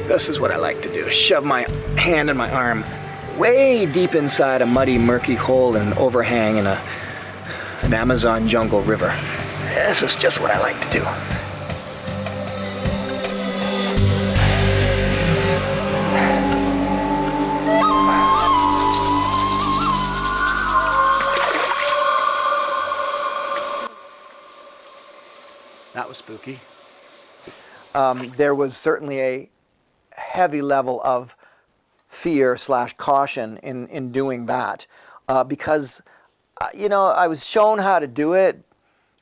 This is what I like to do, shove my hand and my arm way deep inside a muddy, murky hole and overhang in an Amazon jungle river. This is just what I like to do. That was spooky. There was certainly a heavy level of fear / caution in doing that because, I was shown how to do it,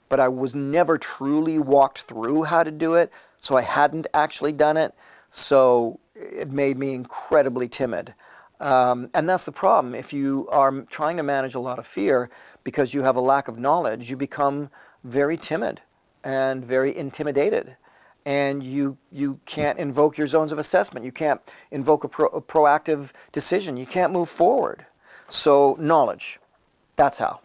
but I was never truly walked through how to do it, so I hadn't actually done it, so it made me incredibly timid. And that's the problem. If you are trying to manage a lot of fear because you have a lack of knowledge, you become very timid and very intimidated. And you can't invoke your zones of assessment. You can't invoke a proactive decision. You can't move forward. So knowledge, that's how.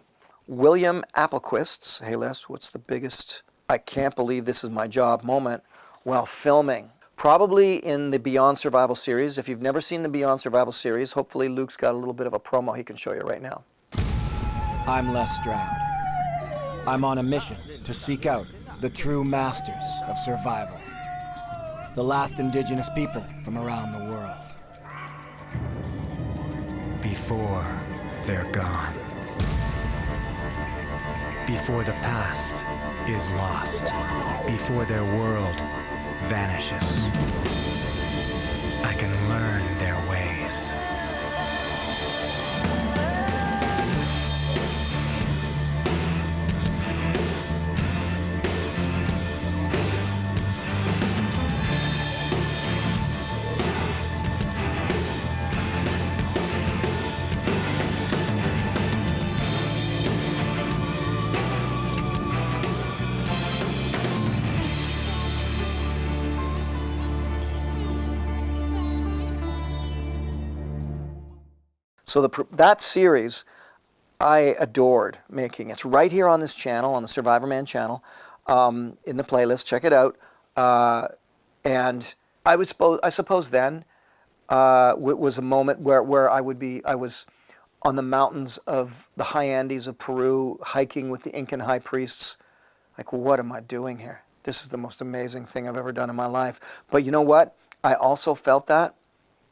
William Applequist's, hey Les, what's the biggest I can't believe this is my job moment while filming? Probably in the Beyond Survival series. If you've never seen the Beyond Survival series, hopefully Luke's got a little bit of a promo he can show you right now. I'm Les Stroud. I'm on a mission to seek out the true masters of survival. The last indigenous people from around the world. Before they're gone. Before the past is lost. Before their world vanishes. I can learn their ways. So that series I adored making. It's right here on this channel, on the Survivorman channel, in the playlist. Check it out. And I suppose then was a moment where I was on the mountains of the high Andes of Peru, hiking with the Incan high priests. Like, what am I doing here? This is the most amazing thing I've ever done in my life. But you know what? I also felt that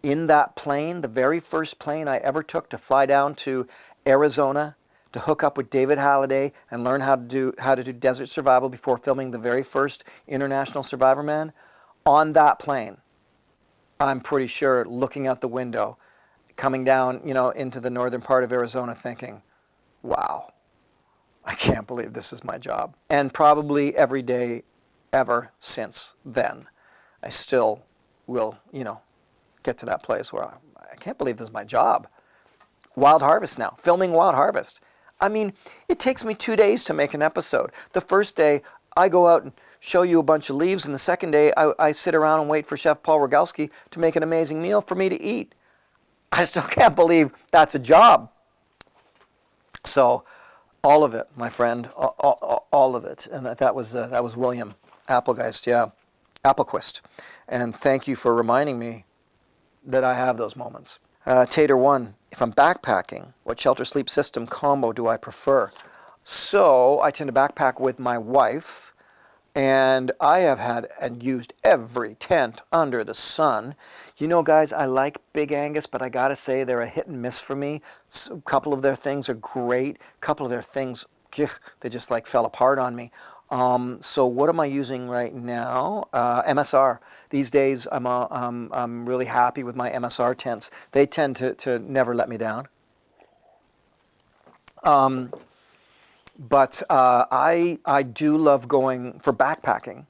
in that plane, the very first plane I ever took to fly down to Arizona to hook up with David Halliday and learn how to do desert survival before filming the very first International Survivorman. On that plane, I'm pretty sure looking out the window, coming down, into the northern part of Arizona, thinking, "Wow, I can't believe this is my job." And probably every day ever since then, I still will, get to that place where I can't believe this is my job. Wild Harvest now, filming Wild Harvest. I mean, it takes me 2 days to make an episode. The first day, I go out and show you a bunch of leaves, and the second day, I sit around and wait for Chef Paul Rogalski to make an amazing meal for me to eat. I still can't believe that's a job. So, all of it, my friend, all of it. And that was William Applequist. And thank you for reminding me that I have those moments. Tater 1, if I'm backpacking, what shelter-sleep system combo do I prefer? So I tend to backpack with my wife, and I have had and used every tent under the sun. Guys, I like Big Angus, but I gotta say they're a hit and miss for me. So a couple of their things are great. A couple of their things, they just fell apart on me. So what am I using right now? MSR. These days, I'm really happy with my MSR tents. They tend to never let me down. But I do love going for backpacking.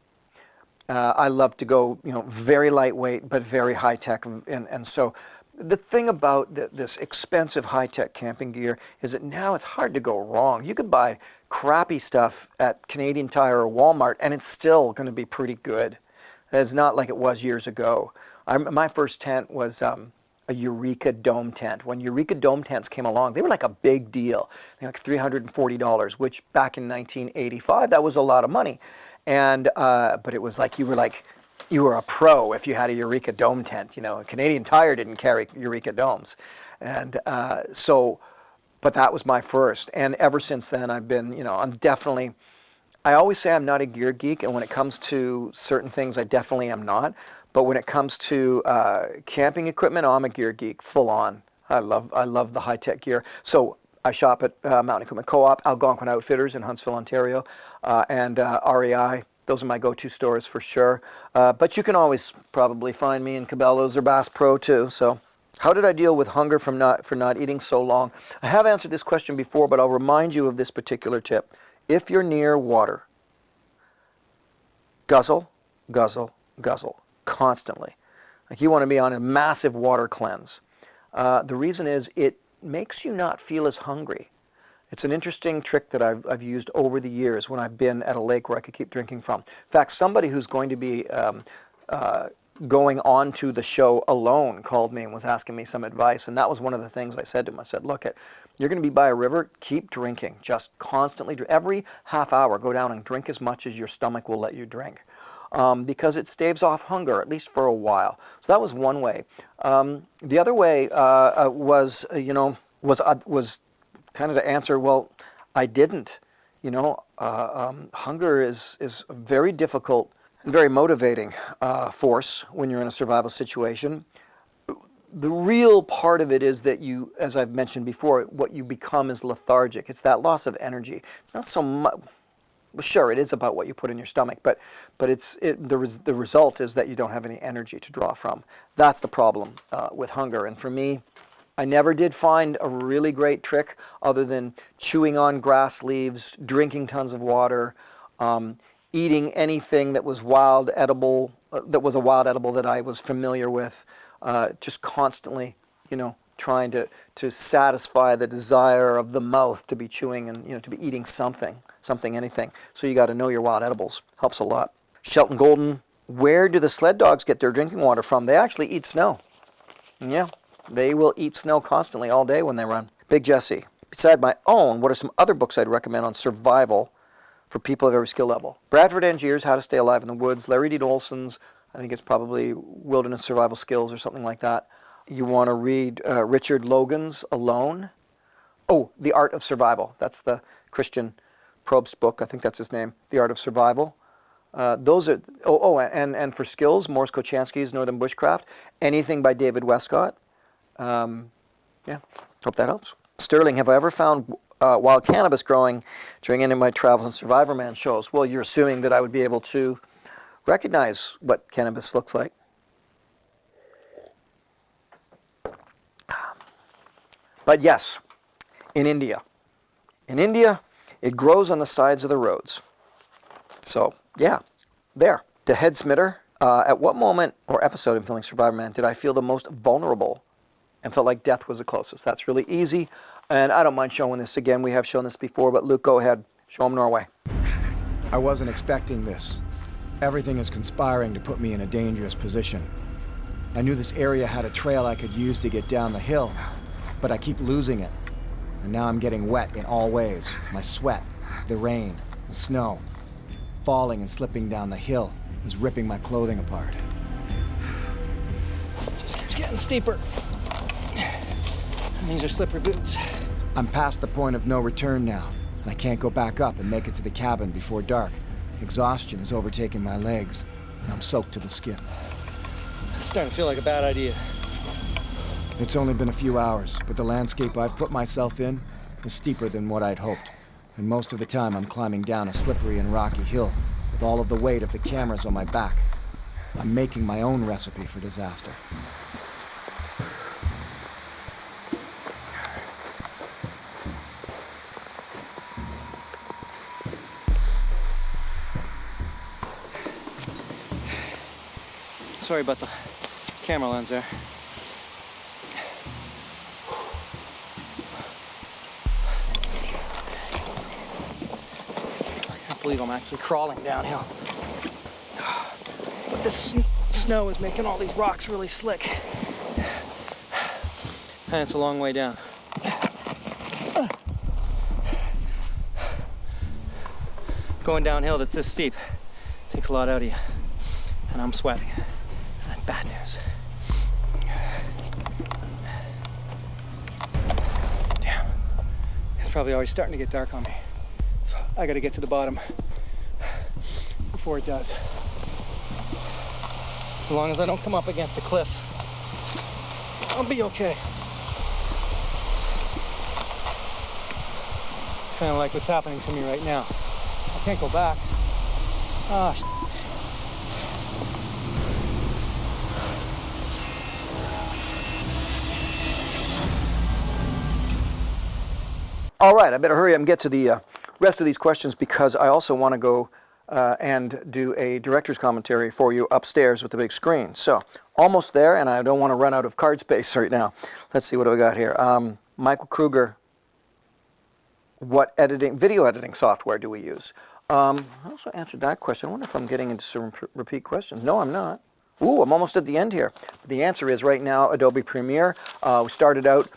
I love to go, very lightweight but very high tech, and so. The thing about this expensive high-tech camping gear is that now it's hard to go wrong. You could buy crappy stuff at Canadian Tire or Walmart, and it's still going to be pretty good. It's not like it was years ago. My first tent was a Eureka Dome tent. When Eureka Dome tents came along, they were like a big deal. They were like $340, which back in 1985, that was a lot of money. And but it was like you were a pro if you had a Eureka Dome tent. Canadian Tire didn't carry Eureka Domes. And but that was my first. And ever since then, I've been, I always say I'm not a gear geek. And when it comes to certain things, I definitely am not. But when it comes to camping equipment, I'm a gear geek, full on. I love the high-tech gear. So I shop at Mountain Equipment Co-op, Algonquin Outfitters in Huntsville, Ontario, and REI. Those are my go-to stores for sure. But you can always probably find me in Cabela's or Bass Pro too. So how did I deal with hunger for not eating so long? I have answered this question before, but I'll remind you of this particular tip. If you're near water, guzzle, guzzle, guzzle, constantly. Like you want to be on a massive water cleanse. The reason is it makes you not feel as hungry. It's an interesting trick that I've used over the years when I've been at a lake where I could keep drinking from. In fact, somebody who's going to be going on to the show alone called me and was asking me some advice. And that was one of the things I said to him. I said, look, you're going to be by a river, keep drinking. Just constantly, every half hour, go down and drink as much as your stomach will let you drink. Because it staves off hunger, at least for a while. So that was one way. The other way was kind of to answer, well, I didn't. Hunger is a very difficult and very motivating force when you're in a survival situation. The real part of it is that you, as I've mentioned before, what you become is lethargic. It's that loss of energy. It's not so much. Sure, it is about what you put in your stomach, but the result is that you don't have any energy to draw from. That's the problem with hunger. And for me, I never did find a really great trick other than chewing on grass leaves, drinking tons of water, eating anything that was wild edible, that was a wild edible that I was familiar with, just constantly, trying to satisfy the desire of the mouth to be chewing and to be eating something, anything. So you got to know your wild edibles. Helps a lot. Shelton Golden, where do the sled dogs get their drinking water from? They actually eat snow. Yeah, they will eat snow constantly all day when they run. Big Jesse, beside my own, what are some other books I'd recommend on survival for people of every skill level? Bradford Angier's How to Stay Alive in the Woods, Larry D. Olson's, I think it's probably Wilderness Survival Skills or something like that. You want to read Richard Logan's Alone. Oh, The Art of Survival. That's the Christian Probst book. I think that's his name. The Art of Survival. Those are. And for skills, Morris Kochansky's Northern Bushcraft. Anything by David Westcott. Yeah, hope that helps. Sterling, have I ever found wild cannabis growing during any of my travels and Survivorman shows? Well, you're assuming that I would be able to recognize what cannabis looks like. But yes, in India. In India, it grows on the sides of the roads. So, yeah, there. To Head Smitter, at what moment or episode in filming Survivorman did I feel the most vulnerable and felt like death was the closest? That's really easy, and I don't mind showing this again. We have shown this before, but Luke, go ahead. Show them Norway. I wasn't expecting this. Everything is conspiring to put me in a dangerous position. I knew this area had a trail I could use to get down the hill, but I keep losing it. And now I'm getting wet in all ways. My sweat, the rain, the snow. Falling and slipping down the hill is ripping my clothing apart. Just keeps getting steeper. And these are slippery boots. I'm past the point of no return now, and I can't go back up and make it to the cabin before dark. Exhaustion is overtaking my legs, and I'm soaked to the skin. It's starting to feel like a bad idea. It's only been a few hours, but the landscape I've put myself in is steeper than what I'd hoped. And most of the time I'm climbing down a slippery and rocky hill with all of the weight of the cameras on my back. I'm making my own recipe for disaster. Sorry about the camera lens there. I can't believe I'm actually crawling downhill. But this snow is making all these rocks really slick. And it's a long way down. Going downhill that's this steep takes a lot out of you. And I'm sweating. That's bad news. Damn. It's probably already starting to get dark on me. I gotta get to the bottom before it does. As long as I don't come up against a cliff, I'll be okay. Kind of like what's happening to me right now. I can't go back. All right, I better hurry up and get to the rest of these questions because I also want to go and do a director's commentary for you upstairs with the big screen. So, almost there, and I don't want to run out of card space right now. Let's see, what do we got here? Michael Kruger, what video editing software do we use? I also answered that question. I wonder if I'm getting into some repeat questions. No, I'm not. Ooh, I'm almost at the end here. The answer is right now Adobe Premiere. I started out,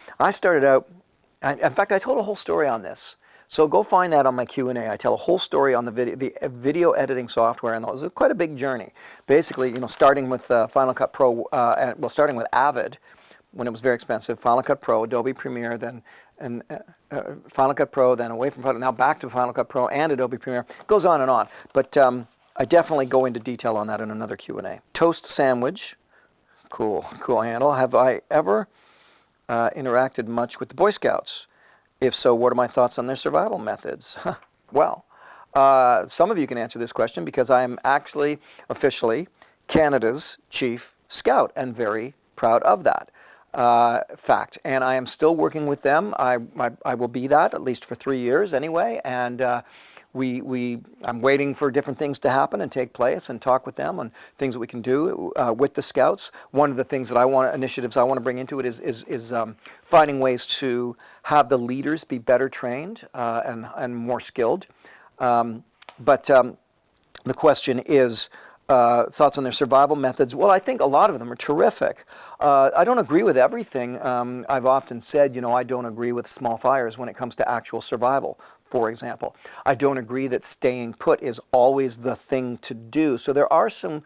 in fact, I told a whole story on this. So go find that on my Q&A. I tell a whole story on the video editing software, and it was quite a big journey. Basically, starting with Final Cut Pro, starting with Avid, when it was very expensive, Final Cut Pro, Adobe Premiere, then Final Cut Pro, then away from Final, now back to Final Cut Pro and Adobe Premiere. It goes on and on. But I definitely go into detail on that in another Q&A. Toast sandwich, cool handle. Have I ever interacted much with the Boy Scouts? If so, what are my thoughts on their survival methods? Well, some of you can answer this question because I am actually officially Canada's Chief Scout and very proud of that fact. And I am still working with them. I will be that at least for 3 years anyway. And I'm waiting for different things to happen and take place and talk with them on things that we can do with the Scouts. One of the things that initiatives I want to bring into it is finding ways to have the leaders be better trained and more skilled. But the question is, thoughts on their survival methods? Well, I think a lot of them are terrific. I don't agree with everything. I've often said, I don't agree with small fires when it comes to actual survival, for example. I don't agree that staying put is always the thing to do. So there are some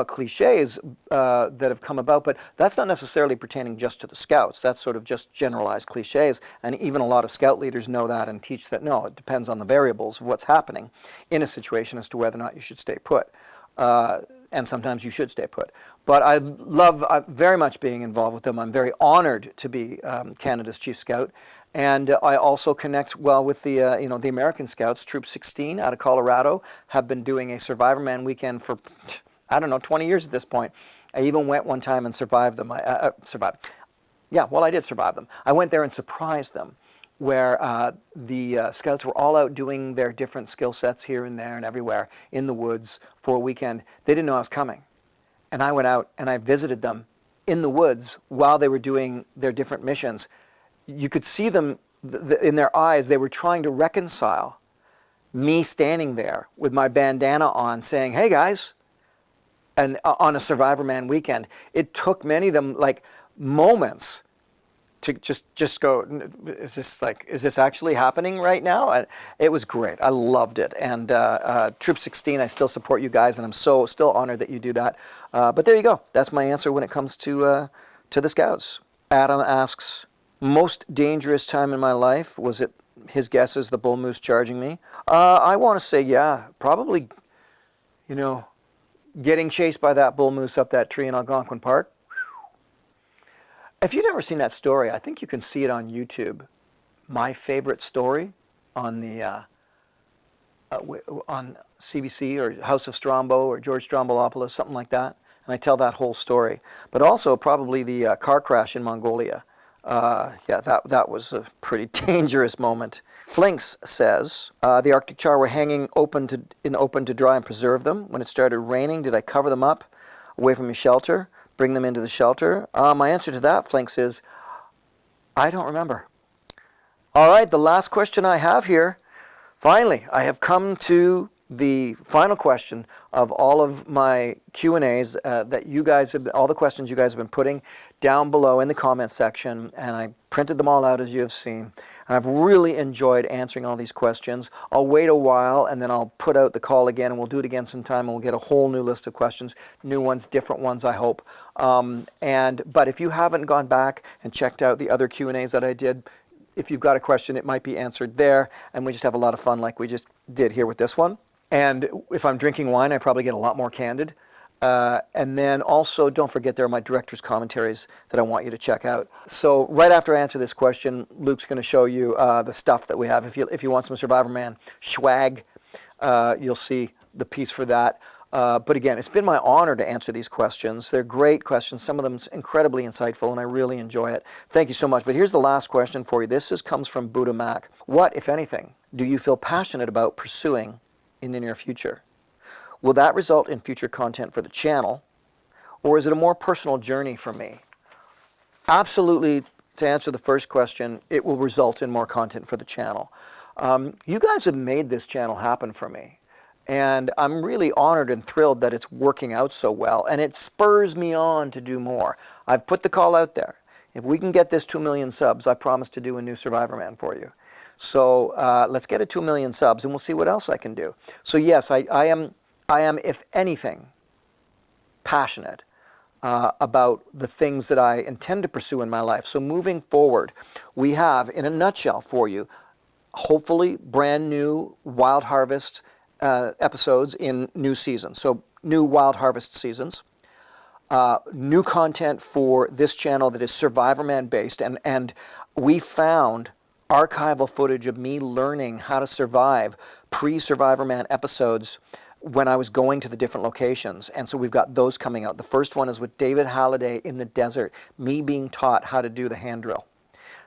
cliches that have come about, but that's not necessarily pertaining just to the Scouts. That's sort of just generalized cliches. And even a lot of Scout leaders know that and teach that, no, it depends on the variables of what's happening in a situation as to whether or not you should stay put. And sometimes you should stay put. But I love very much being involved with them. I'm very honored to be Canada's Chief Scout. And I also connect well with the American Scouts. Troop 16 out of Colorado have been doing a Survivorman weekend for, 20 years at this point. I even went one time and survived them. Survived. Yeah, well, I did survive them. I went there and surprised them, where the Scouts were all out doing their different skill sets here and there and everywhere in the woods for a weekend. They didn't know I was coming. And I went out and I visited them in the woods while they were doing their different missions. You could see them in their eyes. They were trying to reconcile me standing there with my bandana on saying, hey guys, and on a Survivorman weekend. It took many of them like moments to just go, is this actually happening right now? And it was great. I loved it. And Troop 16, I still support you guys, and I'm still honored that you do that. But there you go. That's my answer when it comes to the Scouts. Adam asks, most dangerous time in my life, was it, his guess is the bull moose charging me? I want to say, yeah, probably, getting chased by that bull moose up that tree in Algonquin Park. If you've never seen that story, I think you can see it on YouTube. My favorite story on the on CBC or House of Strombo or George Stroumboulopoulos, something like that. And I tell that whole story. But also probably the car crash in Mongolia. That was a pretty dangerous moment. Flinks says, the Arctic char were hanging in the open to dry and preserve them. When it started raining, did I cover them up away from your shelter? Bring them into the shelter? My answer to that, Flinks, is I don't remember. All right, the last question I have here. Finally, I have come to the final question of all of my Q&As that you guys have, all the questions you guys have been putting down below in the comments section, and I printed them all out as you have seen. And I've really enjoyed answering all these questions. I'll wait a while and then I'll put out the call again, and we'll do it again sometime, and we'll get a whole new list of questions, new ones, different ones, I hope. But if you haven't gone back and checked out the other Q&As that I did, if you've got a question, it might be answered there, and we just have a lot of fun like we just did here with this one. And if I'm drinking wine, I probably get a lot more candid. And then also, don't forget, there are my director's commentaries that I want you to check out. So right after I answer this question, Luke's going to show you the stuff that we have. If you want some Survivorman swag, you'll see the piece for that. But again, it's been my honor to answer these questions. They're great questions. Some of them incredibly insightful, and I really enjoy it. Thank you so much. But here's the last question for you. This comes from Buddha Mac. What, if anything, do you feel passionate about pursuing in the near future? Will that result in future content for the channel, or is it a more personal journey for me? Absolutely, to answer the first question, it will result in more content for the channel. You guys have made this channel happen for me. And I'm really honored and thrilled that it's working out so well, and it spurs me on to do more. I've put the call out there. If we can get this 2 million subs, I promise to do a new Survivorman for you. So let's get it 2 million subs, and we'll see what else I can do. So yes, I am, if anything, passionate about the things that I intend to pursue in my life. So moving forward, we have, in a nutshell for you, hopefully brand new Wild Harvest episodes in new seasons. So new Wild Harvest seasons. New content for this channel that is Survivorman based, and we found archival footage of me learning how to survive pre-Survivorman episodes when I was going to the different locations. And so we've got those coming out. The first one is with David Halliday in the desert, me being taught how to do the hand drill.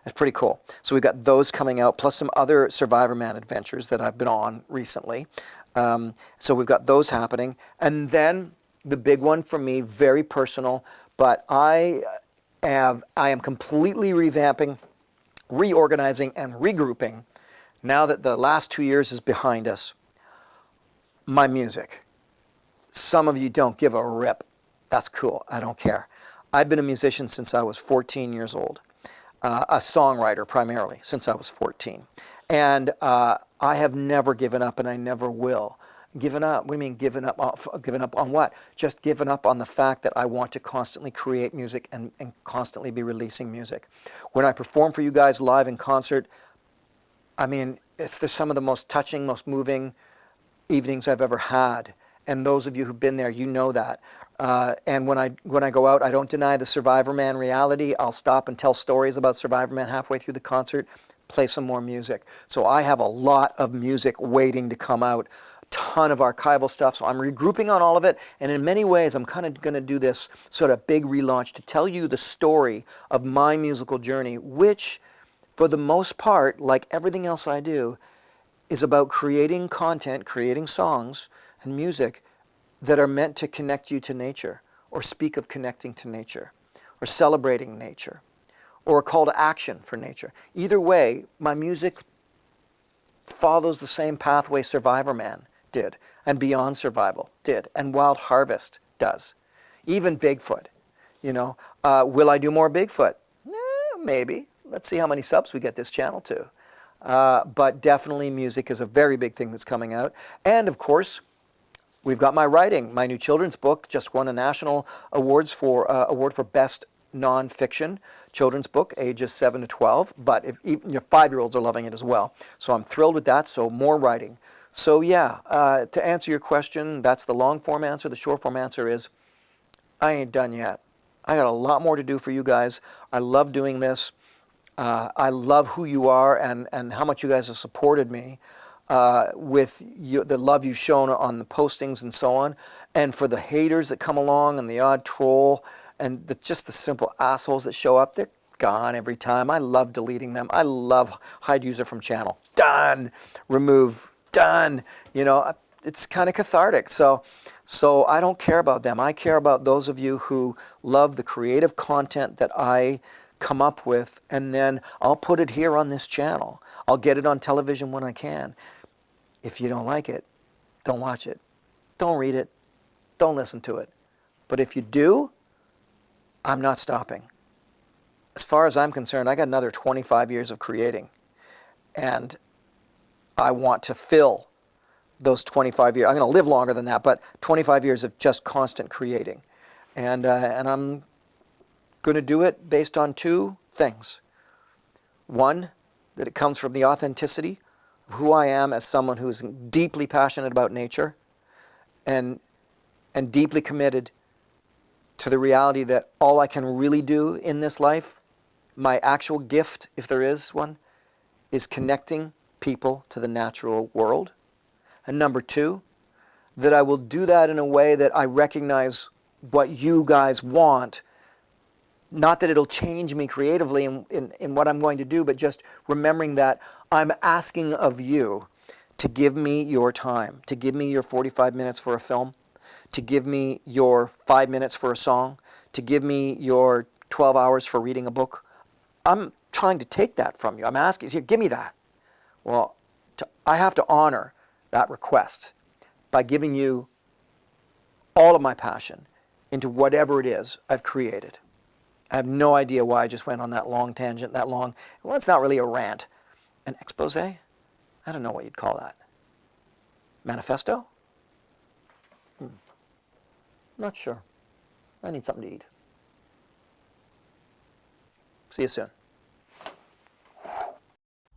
That's pretty cool. So we've got those coming out, plus some other Survivorman adventures that I've been on recently. So we've got those happening. And then the big one for me, very personal, but I am completely revamping, reorganizing, and regrouping, now that the last 2 years is behind us, my music. Some of you don't give a rip. That's cool. I don't care. I've been a musician since I was 14 years old. A songwriter primarily since I was 14. And I have never given up, and I never will. Given up? What do you mean given up? Given up on what? Just given up on the fact that I want to constantly create music and constantly be releasing music. When I perform for you guys live in concert, I mean, there's some of the most touching, most moving evenings I've ever had. And those of you who've been there, you know that. And when I go out, I don't deny the Survivorman reality. I'll stop and tell stories about Survivorman halfway through the concert, play some more music. So I have a lot of music waiting to come out, a ton of archival stuff. So I'm regrouping on all of it. And in many ways, I'm kind of going to do this sort of big relaunch to tell you the story of my musical journey, which, for the most part, like everything else I do, is about creating content, creating songs and music that are meant to connect you to nature, or speak of connecting to nature, or celebrating nature, or a call to action for nature. Either way, my music follows the same pathway Survivorman did, and Beyond Survival did, and Wild Harvest does. Even Bigfoot, you know. Will I do more Bigfoot? Maybe. Let's see how many subs we get this channel to. But definitely music is a very big thing that's coming out. And of course, we've got my writing. My new children's book just won a national award for best nonfiction children's book, ages 7 to 12. But if even your 5-year-olds are loving it as well. So I'm thrilled with that. So more writing. So yeah, to answer your question, that's the long form answer. The short form answer is, I ain't done yet. I got a lot more to do for you guys. I love doing this. I love who you are and how much you guys have supported me with the love you've shown on the postings and so on. And for the haters that come along and the odd troll and just the simple assholes that show up, they're gone every time. I love deleting them. I love hide user from channel. Done. Remove. Done. You know, it's kind of cathartic. So I don't care about them. I care about those of you who love the creative content that I come up with, and then I'll put it here on this channel. I'll get it on television when I can. If you don't like it, don't watch it. Don't read it. Don't listen to it. But if you do, I'm not stopping. As far as I'm concerned, I got another 25 years of creating. And I want to fill those 25 years. I'm going to live longer than that, but 25 years of just constant creating. And I'm going to do it based on 2 things. One, that it comes from the authenticity of who I am as someone who's deeply passionate about nature and deeply committed to the reality that all I can really do in this life, my actual gift, if there is one, is connecting people to the natural world. And number 2, that I will do that in a way that I recognize what you guys want. Not that it'll change me creatively in what I'm going to do, but just remembering that I'm asking of you to give me your time, to give me your 45 minutes for a film, to give me your 5 minutes for a song, to give me your 12 hours for reading a book. I'm trying to take that from you. I'm asking, here, give me that. Well, I have to honor that request by giving you all of my passion into whatever it is I've created. I have no idea why I just went on that long tangent, well, it's not really a rant. An expose? I don't know what you'd call that. Manifesto? Not sure. I need something to eat. See you soon.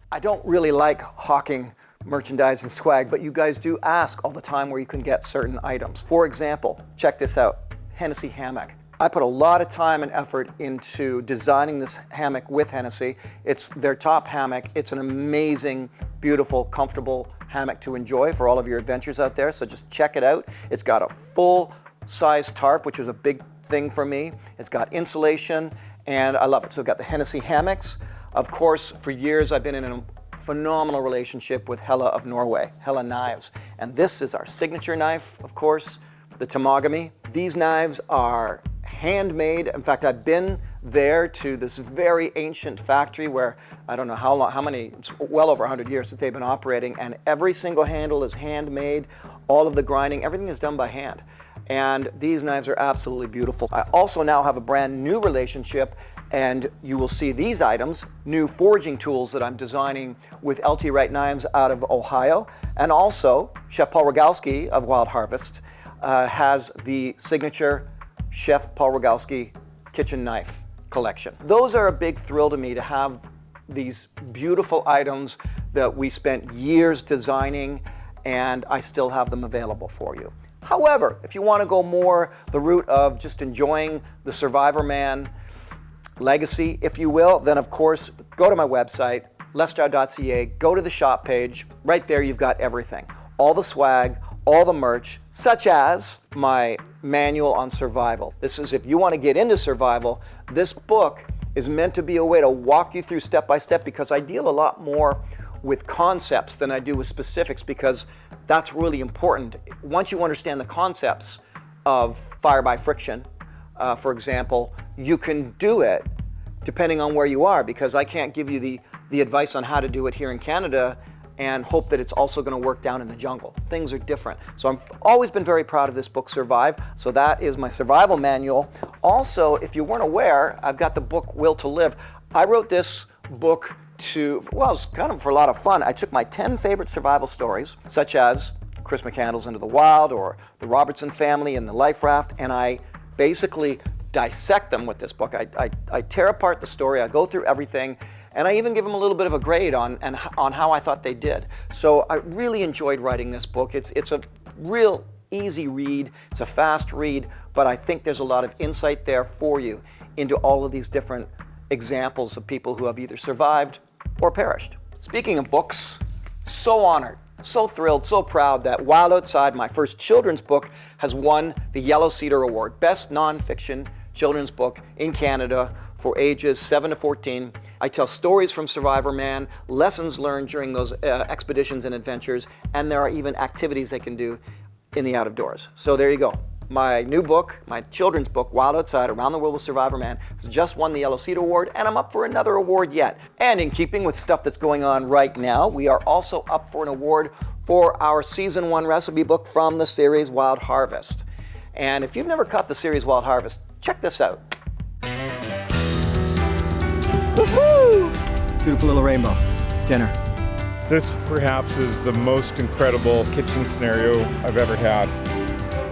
I don't really like hawking merchandise and swag, but you guys do ask all the time where you can get certain items. For example, check this out, Hennessy hammock. I put a lot of time and effort into designing this hammock with Hennessy. It's their top hammock. It's an amazing, beautiful, comfortable hammock to enjoy for all of your adventures out there, so just check it out. It's got a full-size tarp, which was a big thing for me. It's got insulation, and I love it. So I've got the Hennessy hammocks. Of course, for years I've been in a phenomenal relationship with Hella of Norway, Hella Knives. And this is our signature knife, of course, the Tamagami. These knives are handmade. In fact, I've been there to this very ancient factory where I don't know how many, it's well over 100 years that they've been operating, and every single handle is handmade. All of the grinding, everything is done by hand. And these knives are absolutely beautiful. I also now have a brand new relationship, and you will see these items, new forging tools that I'm designing with LT Wright Knives out of Ohio. And also, Chef Paul Rogalski of Wild Harvest has the signature Chef Paul Rogalski kitchen knife collection. Those are a big thrill to me, to have these beautiful items that we spent years designing, and I still have them available for you. However, if you want to go more the route of just enjoying the Survivorman legacy, if you will, then of course, go to my website, lestroud.ca, go to the shop page. Right there, you've got everything. All the swag, all the merch, such as my manual on survival. This is if you want to get into survival. This book is meant to be a way to walk you through step by step, because I deal a lot more with concepts than I do with specifics, because that's really important. Once you understand the concepts of fire by friction, for example, you can do it depending on where you are, because I can't give you the advice on how to do it here in Canada and hope that it's also going to work down in the jungle. Things are different. So I've always been very proud of this book, Survive. So that is my survival manual. Also, if you weren't aware, I've got the book Will to Live. I wrote this book well, it's kind of for a lot of fun. I took my 10 favorite survival stories, such as Chris McCandless Into the Wild or the Robertson family and the life raft, and I basically dissect them with this book. I tear apart the story, I go through everything, and I even give them a little bit of a grade on how I thought they did. So I really enjoyed writing this book. It's a real easy read, it's a fast read, but I think there's a lot of insight there for you into all of these different examples of people who have either survived or perished. Speaking of books, so honored, so thrilled, so proud that Wild Outside, my first children's book, has won the Yellow Cedar Award, Best Nonfiction Children's Book in Canada for ages 7 to 14. I tell stories from Survivorman, lessons learned during those expeditions and adventures, and there are even activities they can do in the out of doors. So there you go. My new book, my children's book, Wild Outside, Around the World with Survivorman, has just won the Yellow Cedar Award, and I'm up for another award yet. And in keeping with stuff that's going on right now, we are also up for an award for our Season 1 recipe book from the series Wild Harvest. And if you've never caught the series Wild Harvest, check this out. Woohoo! Beautiful little rainbow. Dinner. This perhaps is the most incredible kitchen scenario I've ever had.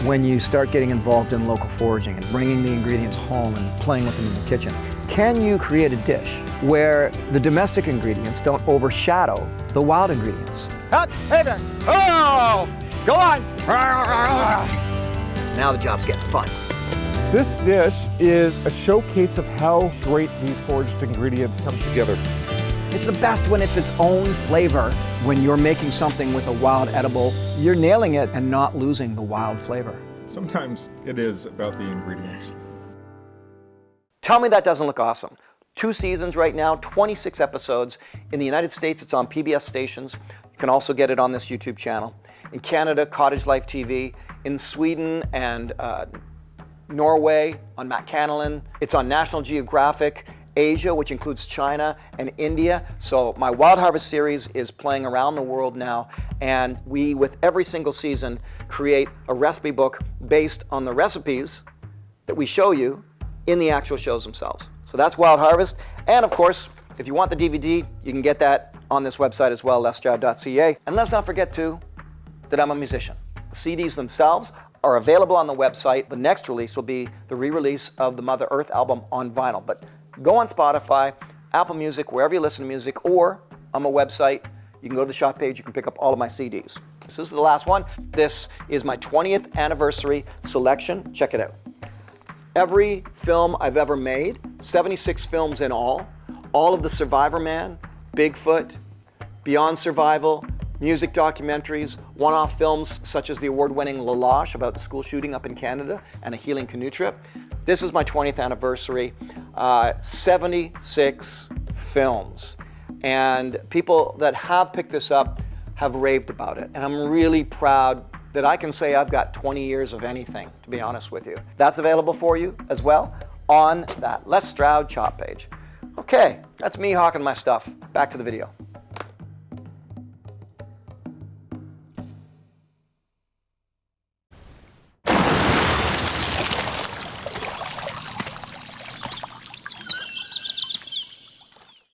When you start getting involved in local foraging and bringing the ingredients home and playing with them in the kitchen, can you create a dish where the domestic ingredients don't overshadow the wild ingredients? Hey there. Oh, go on. Now the job's getting fun. This dish is a showcase of how great these foraged ingredients come together. It's the best when it's its own flavor. When you're making something with a wild edible, you're nailing it and not losing the wild flavor. Sometimes it is about the ingredients. Tell me that doesn't look awesome. 2 seasons right now, 26 episodes. In the United States, it's on PBS stations. You can also get it on this YouTube channel. In Canada, Cottage Life TV. In Sweden and Norway, on Matt Cannellan. It's on National Geographic Asia, which includes China and India. So my Wild Harvest series is playing around the world now, and we, with every single season, create a recipe book based on the recipes that we show you in the actual shows themselves. So that's Wild Harvest. And of course, if you want the DVD, you can get that on this website as well, lesstroud.ca. And let's not forget too, that I'm a musician. The CDs themselves are available on the website. The next release will be the re-release of the Mother Earth album on vinyl. But go on Spotify, Apple Music, wherever you listen to music, or on my website, you can go to the shop page, you can pick up all of my CDs. So this is the last one. This is my 20th anniversary selection. Check it out. Every film I've ever made, 76 films in all of the Survivorman, Bigfoot, Beyond Survival, music documentaries, one-off films such as the award-winning La Loche about the school shooting up in Canada and a healing canoe trip. This is my 20th anniversary, 76 films. And people that have picked this up have raved about it. And I'm really proud that I can say I've got 20 years of anything, to be honest with you. That's available for you as well on that Les Stroud shop page. Okay, that's me hawking my stuff. Back to the video.